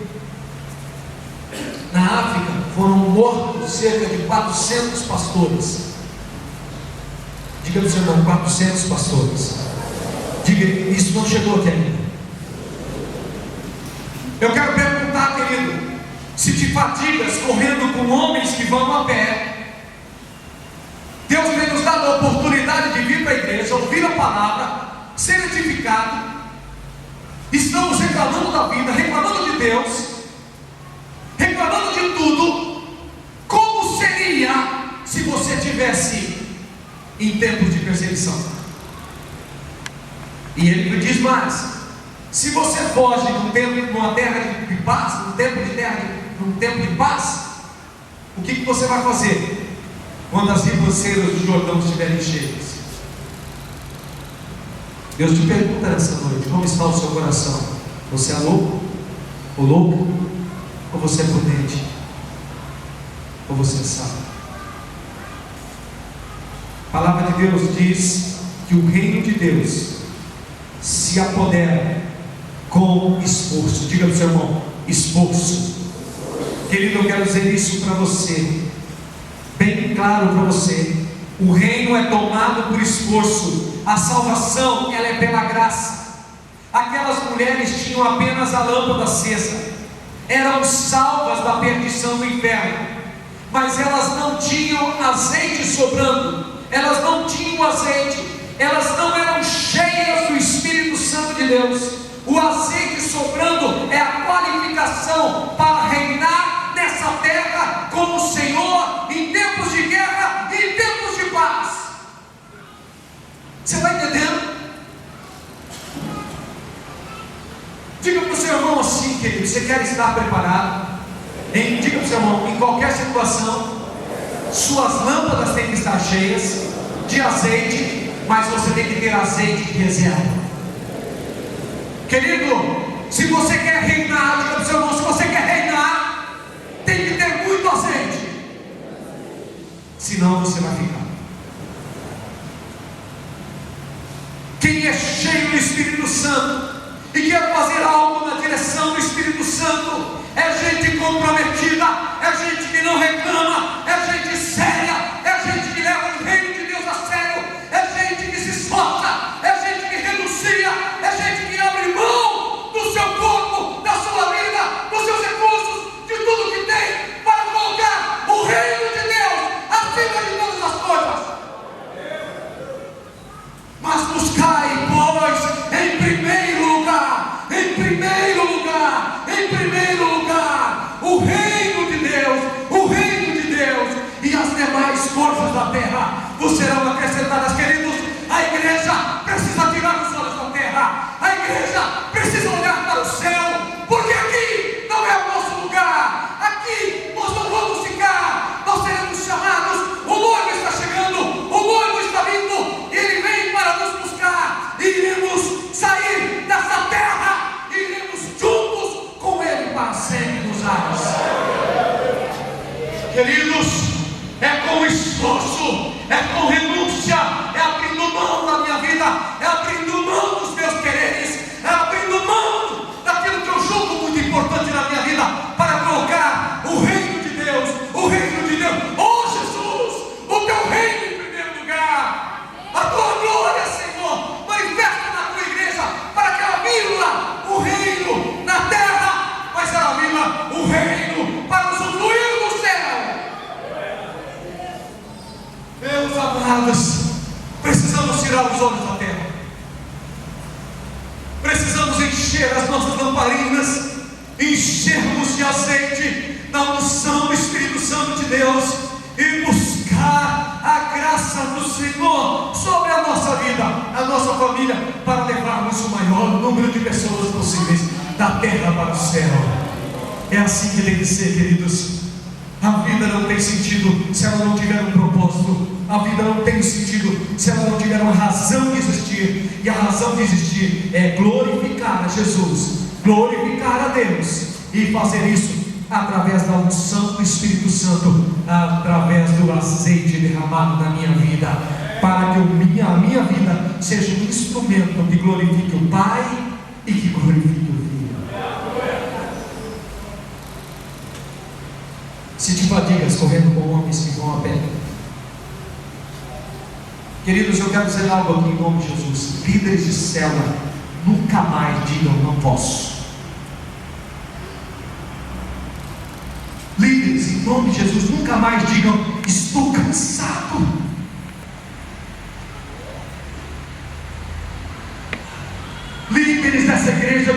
na África, foram mortos cerca de 400 pastores. Diga para o seu irmão: 400 pastores. Diga, isso não chegou aqui ainda. Eu quero perguntar, querido, se te fadigas correndo com homens que vão a pé, Deus tem nos dado a oportunidade de vir para a igreja, ouvir a palavra, ser edificado. Estamos reclamando da vida, reclamando de Deus, reclamando de tudo. Como seria se você estivesse em tempos de perseguição? E ele diz mais: se você foge numa terra de paz, num tempo de paz, o que você vai fazer quando as ribanceiras do Jordão estiverem cheias? Deus te pergunta nessa noite: como está o seu coração? Você é louco? Ou louca? Ou você é prudente? Ou você sabe? A palavra de Deus diz que o reino de Deus se apodera com esforço. Diga para o seu irmão: esforço. Querido, eu quero dizer isso para você, bem claro para você: o reino é tomado por esforço. A salvação, ela é pela graça. Aquelas mulheres tinham apenas a lâmpada acesa, eram salvas da perdição do inferno, mas elas não tinham azeite sobrando, elas não tinham azeite, elas não eram cheias do Espírito Santo de Deus. O azeite sobrando é a qualificação para reinar nessa terra como o Senhor em tempos de guerra você quer estar preparado? Diga para o seu irmão, em qualquer situação, suas lâmpadas têm que estar cheias de azeite, mas você tem que ter azeite de reserva. Querido, se você quer reinar, diga para o seu irmão, se você quer reinar, tem que ter muito azeite, senão você vai ficar. Quem é cheio do Espírito Santo e quer fazer algo na direção do Espírito Santo, é gente comprometida, é gente que não reclama, é gente séria, é gente que leva o reino de Deus a sério, é gente que se esforça, é gente que renuncia, é gente que abre mão do seu corpo, da sua vida, dos seus recursos, de tudo que tem, para colocar o reino de Deus acima de todas as coisas. Mas buscai, pois, em primeiro lugar, o reino de Deus, e as demais coisas da terra vos serão acrescentadas. Queridos, a igreja precisa tirar os olhos da terra, a igreja precisa olhar para o céu, porque aqui não é o nosso lugar, aqui nós não vamos ficar, nós seremos chamados, o noivo está chegando, o noivo está vindo, ele vem para nos buscar, e iremos sair dessa terra, e iremos juntos com ele para sempre nos ares. Queridos, é com esforço, é com renúncia, é abrindo mão da minha vida, é abrindo mão dos meus quereres, é abrindo mão daquilo que eu julgo muito importante na minha vida, para colocar o reino de Deus, oh Jesus, o teu reino em primeiro lugar, a tua glória, Senhor, manifesta na tua igreja, para que ela viva o reino na terra, mas ela viva o reino para usufruir do céu. Meus amados, precisamos tirar os olhos da terra, precisamos encher as nossas lamparinas, enchermos de azeite da unção do Espírito Santo de Deus e buscar a graça do Senhor sobre a nossa vida, a nossa família, para levarmos o maior número de pessoas possíveis da terra para o céu. É assim que tem que ser, queridos. A vida não tem sentido se ela não tiver um propósito. A vida não tem sentido se ela não tiver uma razão de existir. E a razão de existir é glorificar a Jesus, glorificar a Deus, e fazer isso através da unção do Espírito Santo, através do azeite derramado na minha vida, para que a minha vida seja um instrumento que glorifique o Pai e que glorifique o Filho. Se te fadigas correndo com homens que vão a pé. Queridos, eu quero dizer algo aqui em nome de Jesus. Líderes de célula, nunca mais digam não posso. Líderes, em nome de Jesus, nunca mais digam estou cansado. Líderes dessa igreja,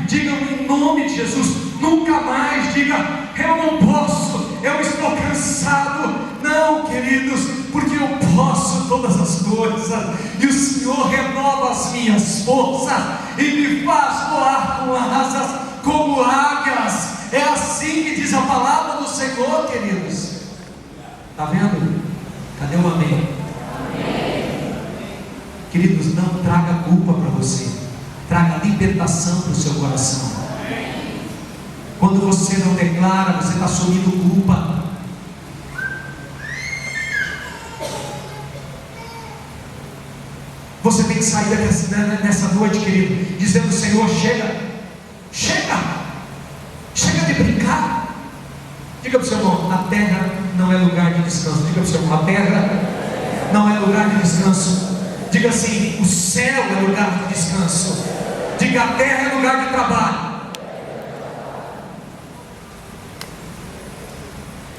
digam em nome de Jesus, nunca mais diga eu não posso, eu estou cansado. Não, queridos, porque eu posso todas as coisas, e o Senhor renova as minhas forças e me faz voar com asas como águias. É assim que diz a palavra do Senhor, queridos. Está vendo? Cadê o amém? Amém. Queridos, não traga culpa para você, traga libertação para o seu coração. Amém. Quando você não declara, você está assumindo culpa. Você tem que sair nessa noite, querido, dizendo: Senhor, chega de brincar. Diga para o seu irmão: a terra não é lugar de descanso. Diga para o seu irmão: a terra não é lugar de descanso. Diga assim: o céu é lugar de descanso. Diga: a terra é lugar de trabalho.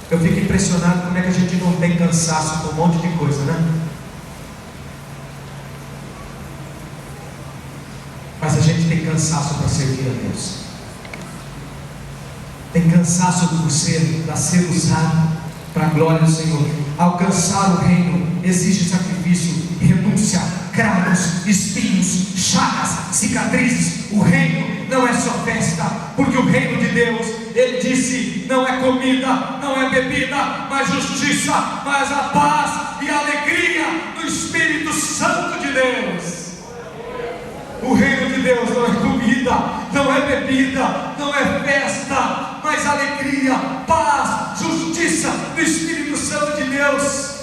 Eu fico impressionado como é que a gente não tem cansaço com um monte de coisa, né? Mas a gente tem cansaço para servir a Deus. Tem cansaço para ser usado para a glória do Senhor. Alcançar o reino exige sacrifício, renúncia, cravos, espinhos, chagas, cicatrizes. O reino não é só festa, porque o reino justiça, mas a paz e a alegria do Espírito Santo de Deus. O reino de Deus não é comida, não é bebida, não é festa, mas alegria, paz, justiça do Espírito Santo de Deus.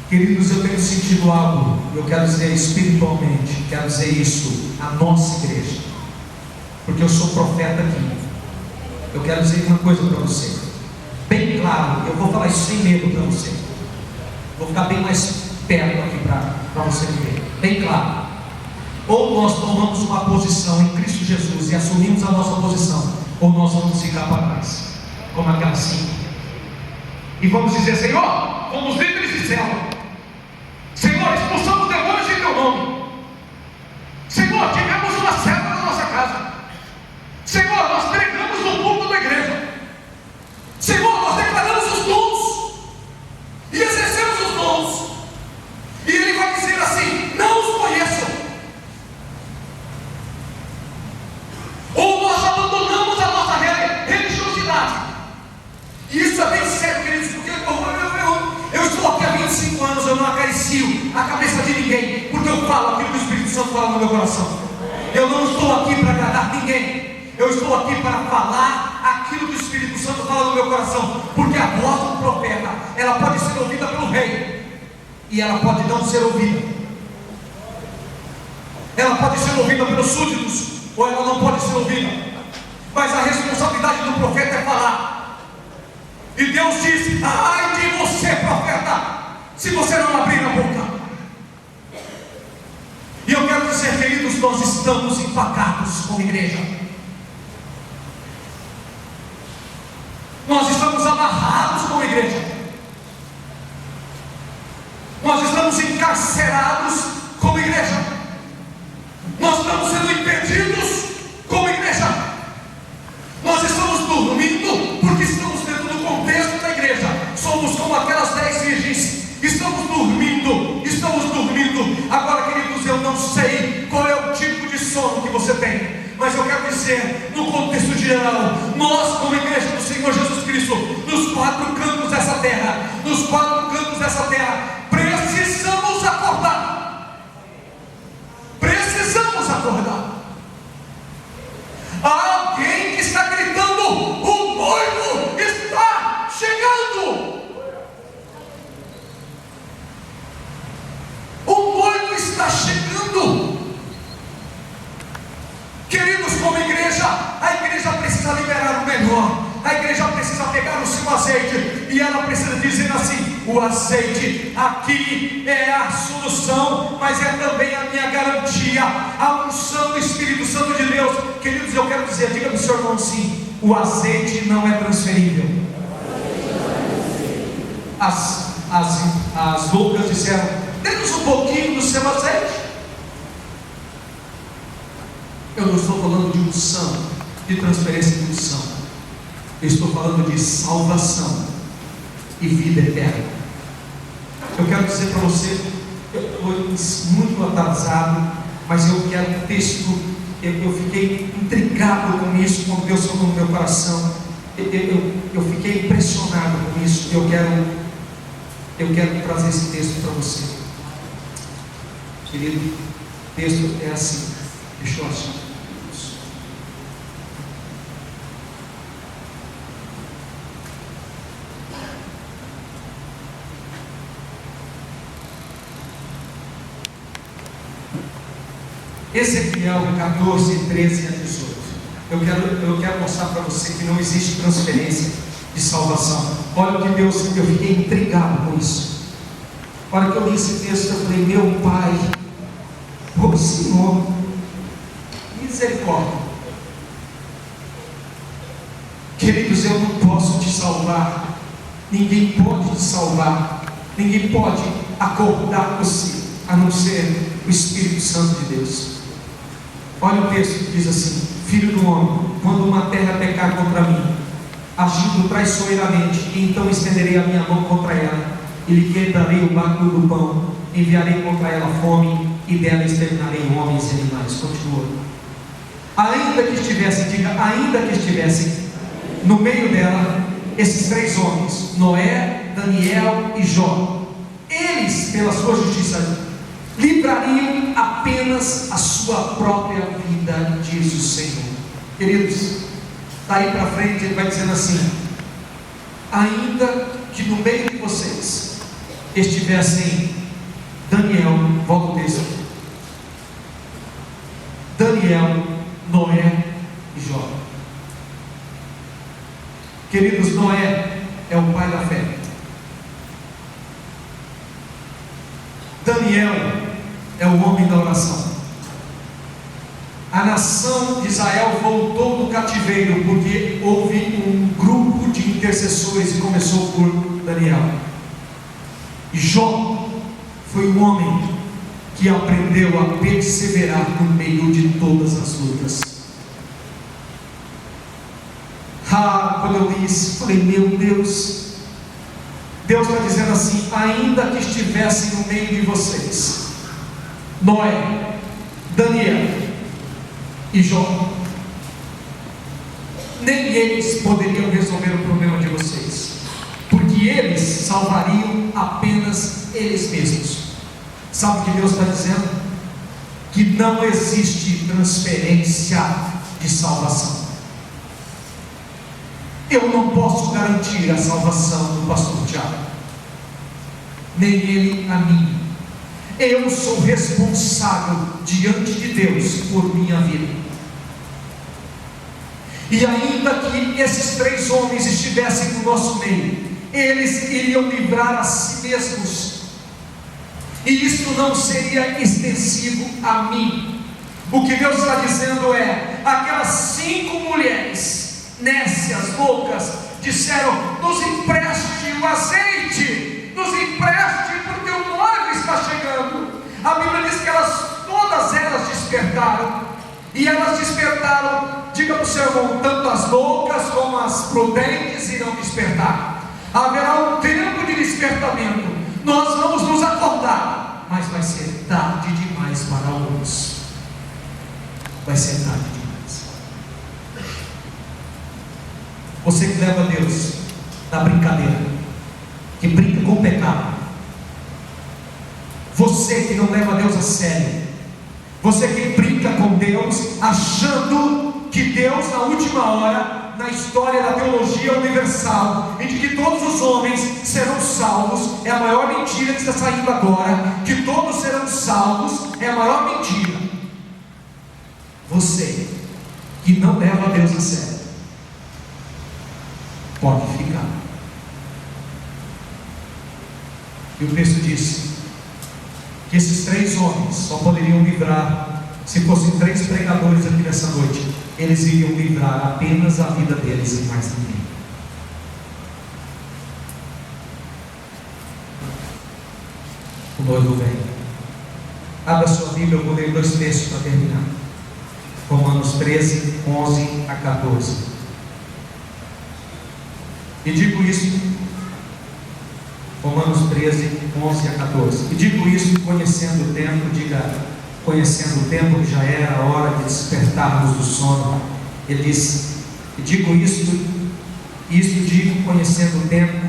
Queridos, eu tenho sentido algo, eu quero dizer espiritualmente, quero dizer isso à nossa igreja, porque eu sou profeta aqui. Eu quero dizer uma coisa para você, bem claro, eu vou falar isso sem medo para você, vou ficar bem mais perto aqui para você ver, bem claro. Ou nós tomamos uma posição em Cristo Jesus e assumimos a nossa posição, ou nós vamos ficar para trás, como aquela sim, e vamos dizer: Senhor, fomos livres de céu. Senhor, expulsamos demônios em teu nome. Senhor, tivemos uma célula na nossa casa. Senhor, nós pregamos no culto da igreja. Senhor, nós declaramos os dons e exercemos os dons. E ele vai dizer assim: não os conheço. Ou nós abandonamos a nossa religiosidade. E isso é bem sério, queridos, porque eu estou aqui há 25 anos, eu não acaricio a cabeça de ninguém, porque eu falo aquilo que o Espírito Santo fala no meu coração. Eu não estou aqui para agradar ninguém, eu estou aqui para falar aquilo que o Espírito Santo fala no meu coração, porque a voz do profeta, ela pode ser ouvida pelo rei, e ela pode não ser ouvida. Ela pode ser ouvida pelos súditos, ou ela não pode ser ouvida, mas a responsabilidade do profeta é falar. E Deus disse: ai de você, profeta, se você não abrir a boca. E eu quero dizer, queridos, nós estamos empacados como igreja. Nós estamos amarrados como igreja. Nós estamos encarcerados como igreja. Nós estamos sendo impedidos como igreja. Nós estamos dormindo porque estamos dentro do contexto da igreja. Somos como aquelas 10 virgens. Estamos dormindo. Agora, queridos, eu não sei qual é o tipo de sono que você tem, mas eu quero dizer, no contexto geral, nós como igreja do Senhor Jesus Cristo, nos quatro cantos dessa terra, precisamos acordar. Há alguém que está gritando: o noivo está chegando. O noivo está chegando. Queridos, como igreja, a igreja precisa liberar o melhor. A igreja precisa pegar o seu azeite e ela precisa dizer assim: o azeite aqui é a solução, mas é também a minha garantia, a unção do Espírito Santo de Deus. Queridos, eu quero dizer, diga para o seu irmão assim: o azeite não é transferível. As loucas disseram: dê-nos um pouquinho do seu azeite. Eu não estou falando de unção, de transferência de unção. Eu estou falando de salvação e vida eterna. Eu quero dizer para você, eu estou muito atrasado, mas eu quero um texto. Eu fiquei intrigado com isso, quando Deus falou no meu coração. Eu fiquei impressionado com isso. Eu quero trazer esse texto para você. Querido, o texto é assim. Deixa eu achar. Ezequiel 14, 13 a 18. Eu quero mostrar para você que não existe transferência de salvação. Olha o que Deus, eu fiquei intrigado com isso. A hora que eu li esse texto, eu falei: meu Pai, ô Senhor, misericórdia. Queridos, eu não posso te salvar, ninguém pode te salvar, ninguém pode acordar você, a não ser o Espírito Santo de Deus. Olha o texto que diz assim: filho do homem, quando uma terra pecar contra mim, agindo traiçoeiramente, então estenderei a minha mão contra ela, e lhe quebrarei o báculo do pão, enviarei contra ela fome, e dela exterminarei homens e animais. Continua. Ainda que estivessem, diga, ainda que estivessem no meio dela, esses três homens, Noé, Daniel e Jó. Eles, pela sua justiça, livrariam apenas a sua própria vida, diz o Senhor. Queridos, daí para frente ele vai dizendo assim: ainda que no meio de vocês estivessem Daniel, volta o texto, Daniel, Noé e Jó. Queridos, Noé é o pai da fé. Daniel é o homem da oração. A nação de Israel voltou do cativeiro porque houve um grupo de intercessores e começou por Daniel. E Jó foi um homem que aprendeu a perseverar no meio de todas as lutas. Quando eu li isso, falei: meu Deus, Deus está dizendo assim: ainda que estivessem no meio de vocês, Noé, Daniel e Jó, nem eles poderiam resolver o problema de vocês, porque eles salvariam apenas eles mesmos. Sabe o que Deus está dizendo? Que não existe transferência de salvação. Eu não posso garantir a salvação do pastor Tiago, nem ele a mim. Eu sou responsável diante de Deus por minha vida. E ainda que esses três homens estivessem no nosso meio, eles iriam livrar a si mesmos, e isso não seria extensivo a mim. O que Deus está dizendo é: aquelas 5 mulheres nécias, loucas, disseram: nos empreste o azeite, nos empreste, porque o noivo está chegando. A Bíblia diz que todas elas despertaram, e elas despertaram. Diga para o seu irmão: tanto as loucas como as prudentes irão despertar. Haverá um tempo de despertamento. Nós vamos nos acordar, mas vai ser tarde demais para alguns. Vai ser tarde demais. Você que leva Deus na brincadeira, que brinca com o pecado, você que não leva Deus a sério, você que brinca com Deus achando que Deus, na última hora, na história da teologia universal, em que todos os homens serão salvos, é a maior mentira que está saindo agora. Que todos serão salvos é a maior mentira. Você que não leva Deus a sério pode ficar. E o texto diz que esses 3 homens só poderiam livrar, se fossem 3 pregadores aqui nessa noite, eles iriam livrar apenas a vida deles e mais ninguém. O noivo vem. Abra sua Bíblia, eu vou ler 2 textos para terminar. Romanos 13, 11 a 14. E digo isso, Romanos 13, 11 a 14. E digo isso conhecendo o tempo, diga: conhecendo o tempo, que já era a hora de despertarmos do sono. Ele diz: e digo isso digo conhecendo o tempo,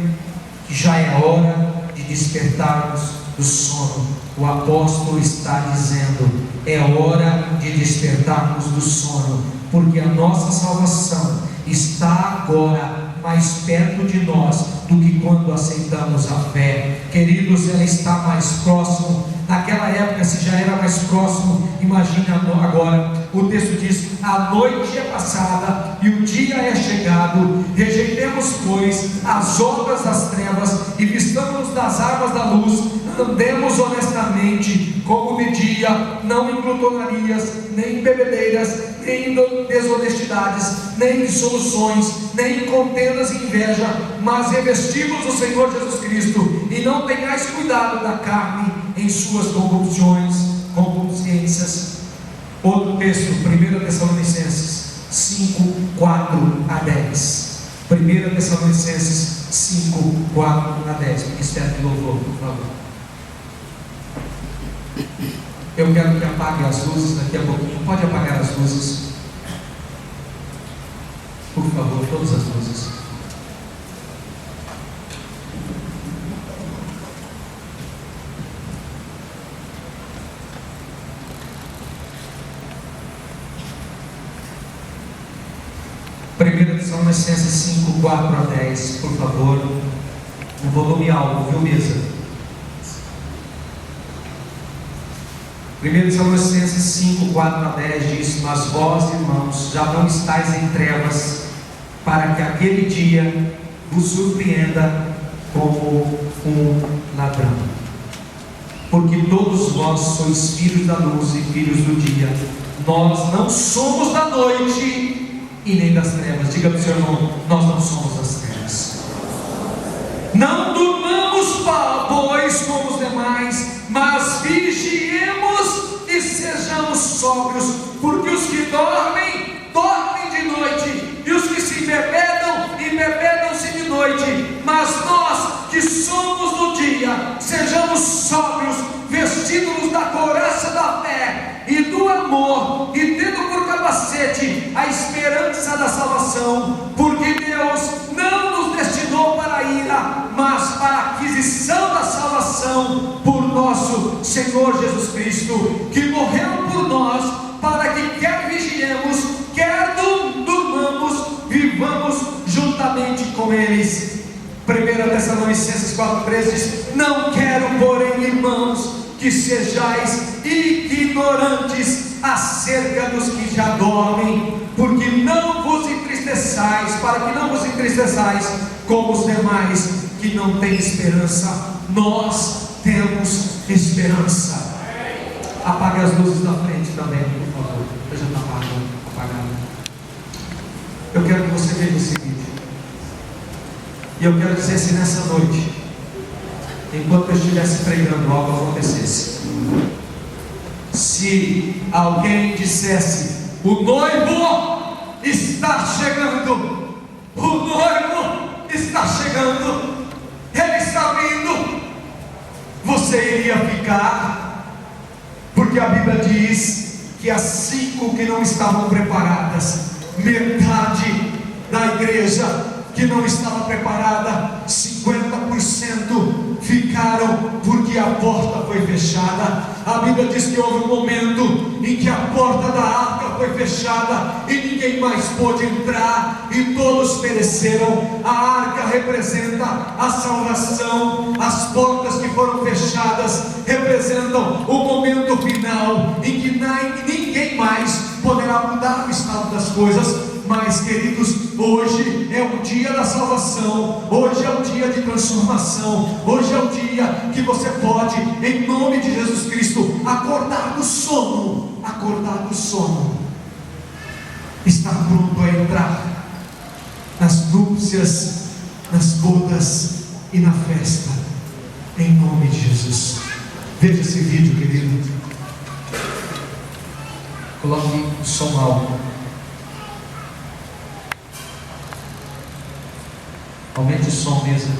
que já é hora de despertarmos do sono. O apóstolo está dizendo: é hora de despertarmos do sono, porque a nossa salvação está agora mais perto de nós do que quando aceitamos a fé. Queridos, ela está mais próximo. Naquela época, se já era mais próximo, imagina agora. O texto diz: a noite é passada e o dia é chegado. Rejeitemos, pois, as obras das trevas e vistamos das armas da luz. Andemos honestamente, como de dia, não em glutonarias, nem em bebedeiras, nem em desonestidades, nem em dissoluções, nem em contendas e inveja, mas revestimos o Senhor Jesus Cristo, e não tenhais cuidado da carne em suas concupiscências. Outro texto, 1 Tessalonicenses 5, 4 a 10. 1 Tessalonicenses 5, 4 a 10. Ministério de louvor, por favor. Eu quero que apague as luzes daqui a pouquinho. Pode apagar as luzes. Por favor, todas as luzes. Primeira Tessalonicenses 5, 4 a 10, por favor. Um volume alto, viu, mesa? 1 Tessalonicenses 5, 4 a 10 diz: mas vós, irmãos, já não estáis em trevas, para que aquele dia vos surpreenda como um ladrão. Porque todos vós sois filhos da luz e filhos do dia. Nós não somos da noite e nem das trevas. Diga para o seu irmão: nós não somos das trevas. Não durmamos, pois, como os demais, mas vigiemos e sejamos sóbrios, porque os que dormem, dormem de noite, e os que se embebedam, embebedam-se de noite. Mas nós que somos do dia, sejamos sóbrios, vestidos da couraça da fé e do amor, e tendo por capacete a esperança da salvação, porque Deus não nos destinou para a ira, mas para a aquisição da salvação por nosso Senhor Jesus Cristo, que morreu por nós, para que quer vigiemos, quer durmamos, vivamos juntamente com eles. 1 Tessalonicenses 4,13 diz: não quero, porém, irmãos, que sejais ignorantes acerca dos que já dormem, porque não vos entristeçais, para que não vos entristeçais como os demais que não têm esperança. Nós temos esperança. Apague as luzes da frente também, por favor. Eu já está apagado. Eu quero que você veja esse vídeo. E eu quero dizer, se nessa noite, enquanto eu estivesse pregando, algo acontecesse, se alguém dissesse: o noivo está chegando, o noivo está chegando, ele está vindo, você iria ficar, porque a Bíblia diz que as 5 que não estavam preparadas, metade da igreja que não estava preparada, 50% ficaram porque a porta foi fechada. A Bíblia diz que houve um momento em que a porta da arca foi fechada e ninguém mais pôde entrar, e todos pereceram. A arca representa a salvação, as portas que foram fechadas representam o momento final em que ninguém mais poderá mudar o estado das coisas. Mas, queridos, hoje é o dia da salvação, hoje é o dia de transformação, hoje é o dia que você pode, em nome de Jesus Cristo, acordar do sono, estar pronto a entrar nas núpcias, nas bodas e na festa, em nome de Jesus. Veja esse vídeo, querido. Coloque o som alto. Aumente o som mesmo.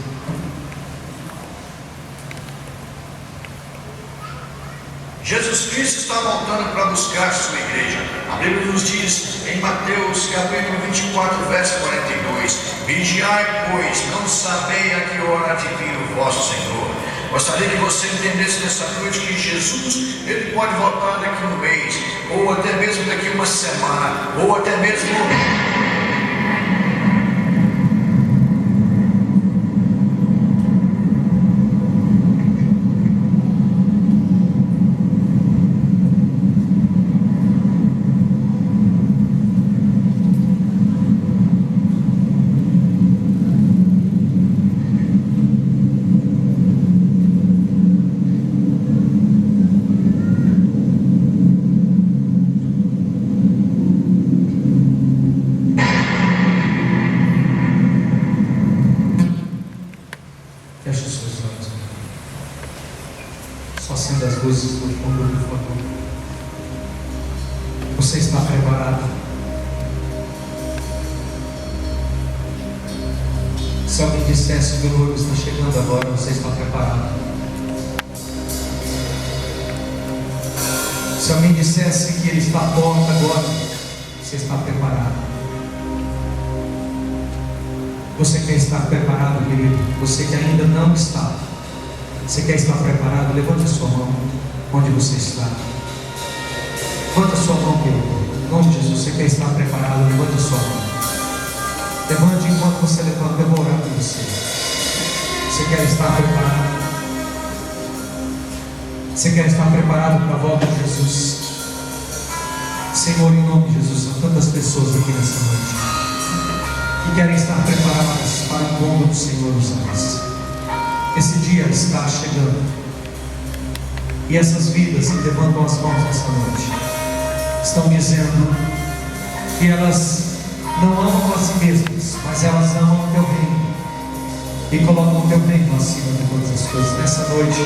Jesus Cristo está voltando para buscar sua igreja. A Bíblia nos diz em Mateus capítulo 24, verso 42: vigiai, pois, não sabeis a que hora de vir o vosso Senhor. Gostaria que você entendesse nessa noite que Jesus, ele pode voltar daqui um mês, ou até mesmo daqui uma semana, ou até mesmo Você está preparado? Se alguém dissesse que o noivo está chegando agora, você está preparado? Se alguém dissesse que ele está à porta agora, você está preparado? Você quer estar preparado, querido? Você que ainda não está. Você quer estar preparado? Levante a sua mão onde você está. Levante a sua mão, querido. Em nome de Jesus, você quer estar preparado? Levante a sua mão. Levante enquanto você levanta, eu vou orar por você. Você quer estar preparado? Você quer estar preparado para a volta de Jesus? Senhor, em nome de Jesus, são tantas pessoas aqui nessa noite que querem estar preparadas para o encontro do Senhor dos Anos. Esse dia está chegando, e essas vidas que levantam as mãos nessa noite estão dizendo que elas não amam a si mesmas, mas elas amam o teu reino e colocam o teu reino acima de todas as coisas. Nessa noite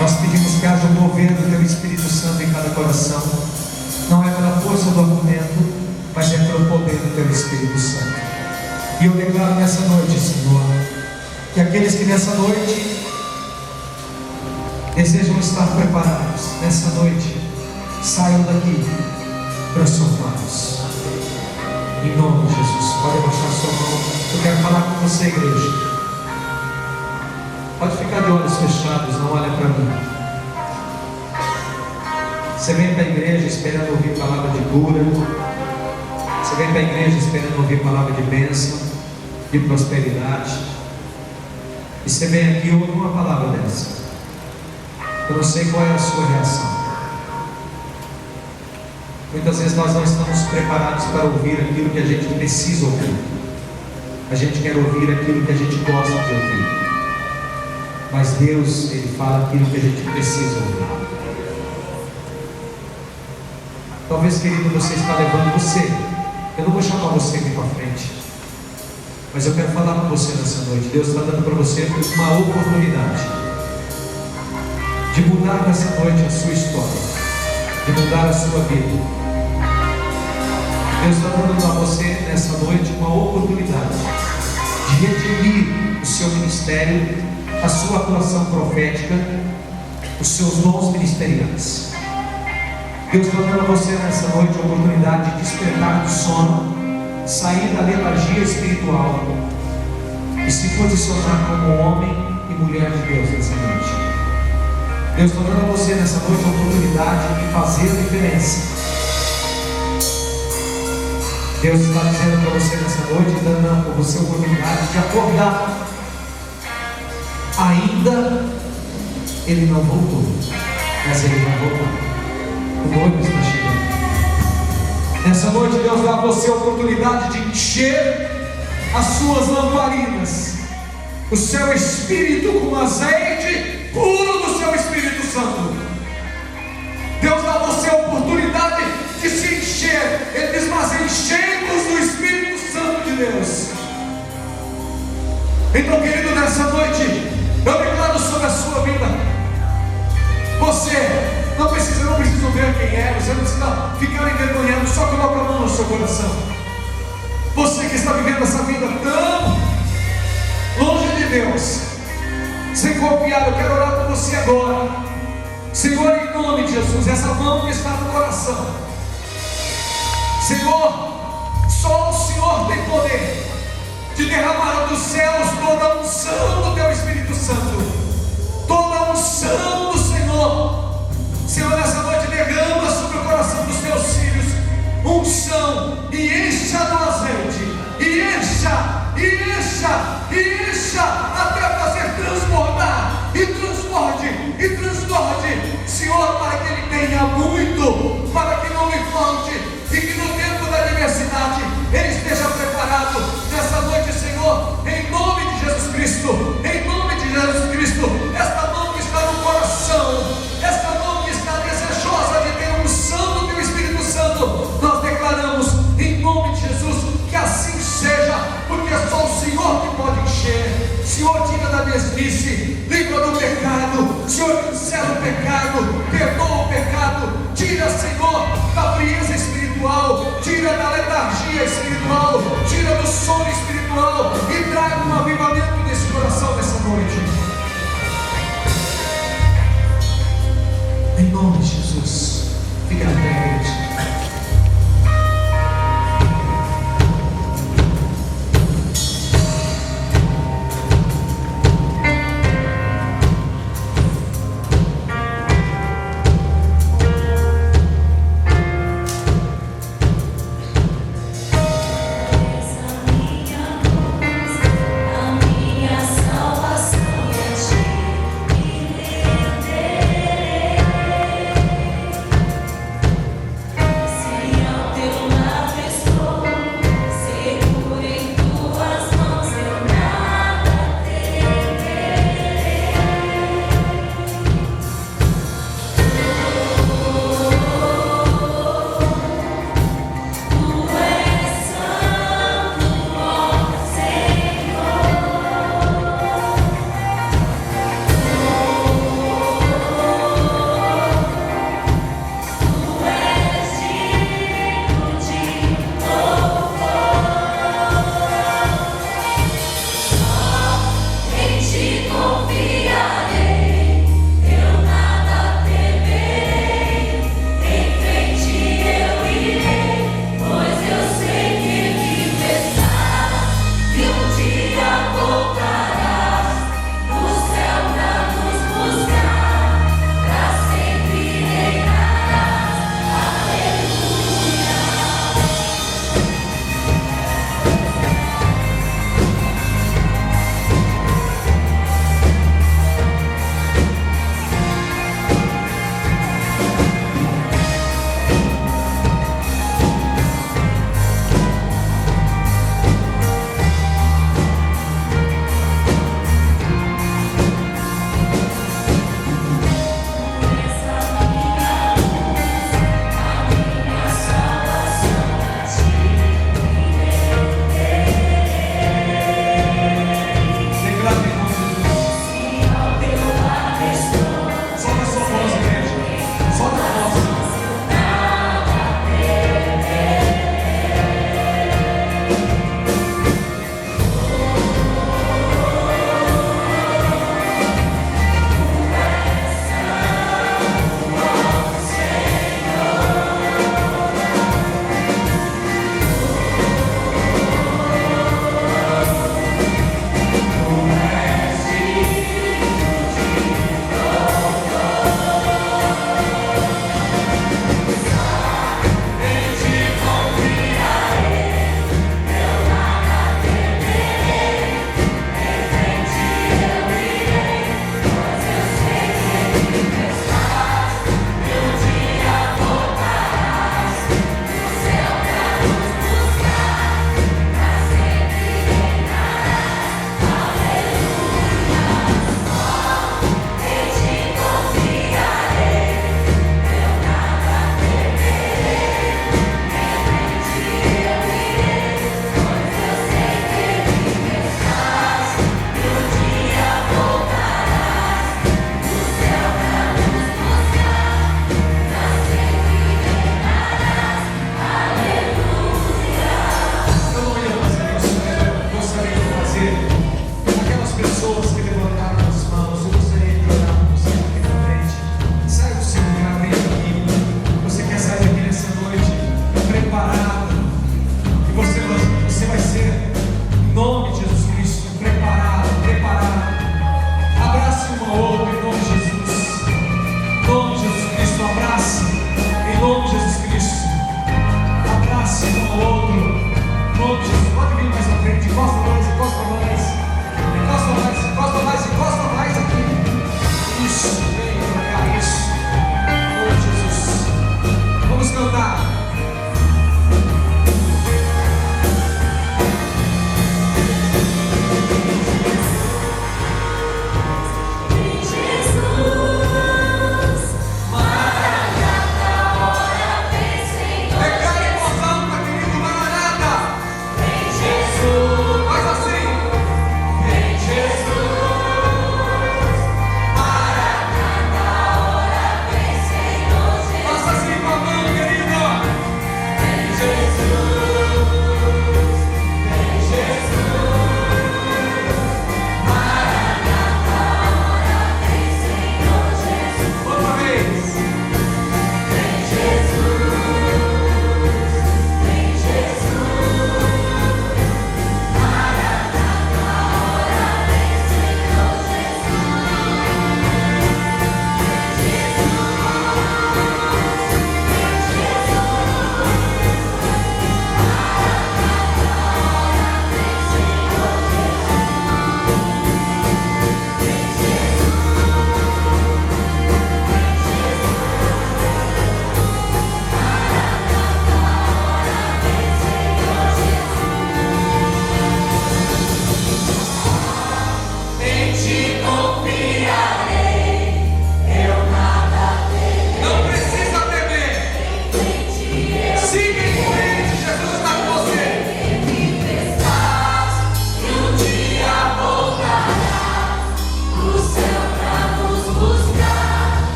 nós pedimos que haja um mover do teu Espírito Santo em cada coração. Não é pela força do argumento, mas é pelo poder do teu Espírito Santo. E eu declaro nessa noite, Senhor, que aqueles que nessa noite desejam estar preparados, nessa noite saiam daqui transformados. Em nome de Jesus. Pode abaixar sua mão. Eu quero falar com você, igreja. Pode ficar de olhos fechados, não olha para mim. Você vem para a igreja esperando ouvir palavra de cura. Você vem para a igreja esperando ouvir palavra de bênção, de prosperidade. E você vem aqui e ouve uma palavra dessa. Eu não sei qual é a sua reação. Muitas vezes nós não estamos preparados para ouvir aquilo que a gente precisa ouvir. A gente quer ouvir aquilo que a gente gosta de ouvir. Mas Deus, Ele fala aquilo que a gente precisa ouvir. Talvez, querido, você está levando você. Eu não vou chamar você aqui para frente, mas eu quero falar com você nessa noite. Deus está dando para você uma oportunidade de mudar nessa noite a sua história, de mudar a sua vida. Deus está dando a você nessa noite uma oportunidade de redimir o seu ministério, a sua atuação profética, os seus dons ministeriais. Deus está dando a você nessa noite a oportunidade de despertar do sono, sair da letargia espiritual e se posicionar como homem e mulher de Deus nessa noite. Deus está dando a você nessa noite a oportunidade de fazer a diferença. Deus está dizendo para você nessa noite, dando para você a oportunidade de acordar. Ainda Ele não voltou, mas Ele vai voltar. O noivo está chegando. Nessa noite Deus dá a você a oportunidade de encher as suas lamparinas, o seu espírito com azeite puro do seu Espírito Santo. Deus dá a você a oportunidade de se encher. Ele diz: mas enchei-vos do Espírito Santo de Deus. Então, querido, nessa noite eu declaro sobre a sua vida. Você não precisa ver quem é, você não precisa ficar envergonhado, só coloca a mão no seu coração. Você que está vivendo essa vida tão longe de Deus, sem confiar, eu quero orar por você agora. Senhor, em nome de Jesus, essa mão que está no coração, Senhor, só o Senhor tem poder de derramar dos céus toda a unção do Teu Espírito Santo, toda a unção do Senhor. Senhor, nessa noite derrama sobre o coração dos Teus filhos unção e encha do azeite, e encha até fazer transbordar, e transborde, Senhor, para que Ele tenha muito, para que não lhe falte, e que no tempo da adversidade Ele esteja preparado. Nessa noite, Senhor, em nome de Jesus Cristo, esta mão que está no coração, esta mão que está desejosa de ter a unção do Teu Espírito Santo, nós declaramos em nome de Jesus que assim seja, porque é só o Senhor que pode encher. Senhor, tira da mesmice, livra do pecado, Senhor, cancela o pecado, perdoa o pecado, tira, Senhor, da frieza espiritual, tira da letargia espiritual, tira do sono espiritual e traga um avivamento nesse coração nessa noite. Em nome de Jesus, fica de pé, igreja.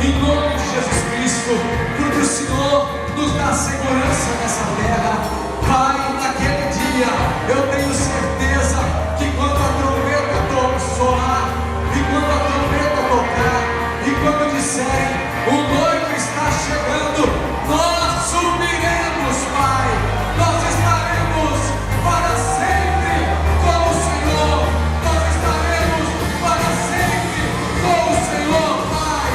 em nome de Jesus Cristo, porque o Senhor nos dá segurança nessa terra. Pai, naquele dia, eu tenho certeza que quando a trombeta soar, e quando a trombeta tocar, e quando disserem, o noivo está chegando, nós subiremos, Pai, nós estaremos para sempre com o Senhor, nós estaremos para sempre com o Senhor, Pai.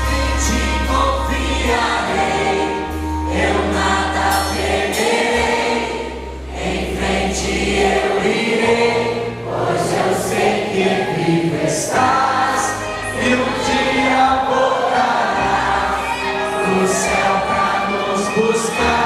Em ti confiarei, eu nada temerei, em frente eu irei, pois eu sei que vivo estás, e um dia voltarás do céu pra nos buscar.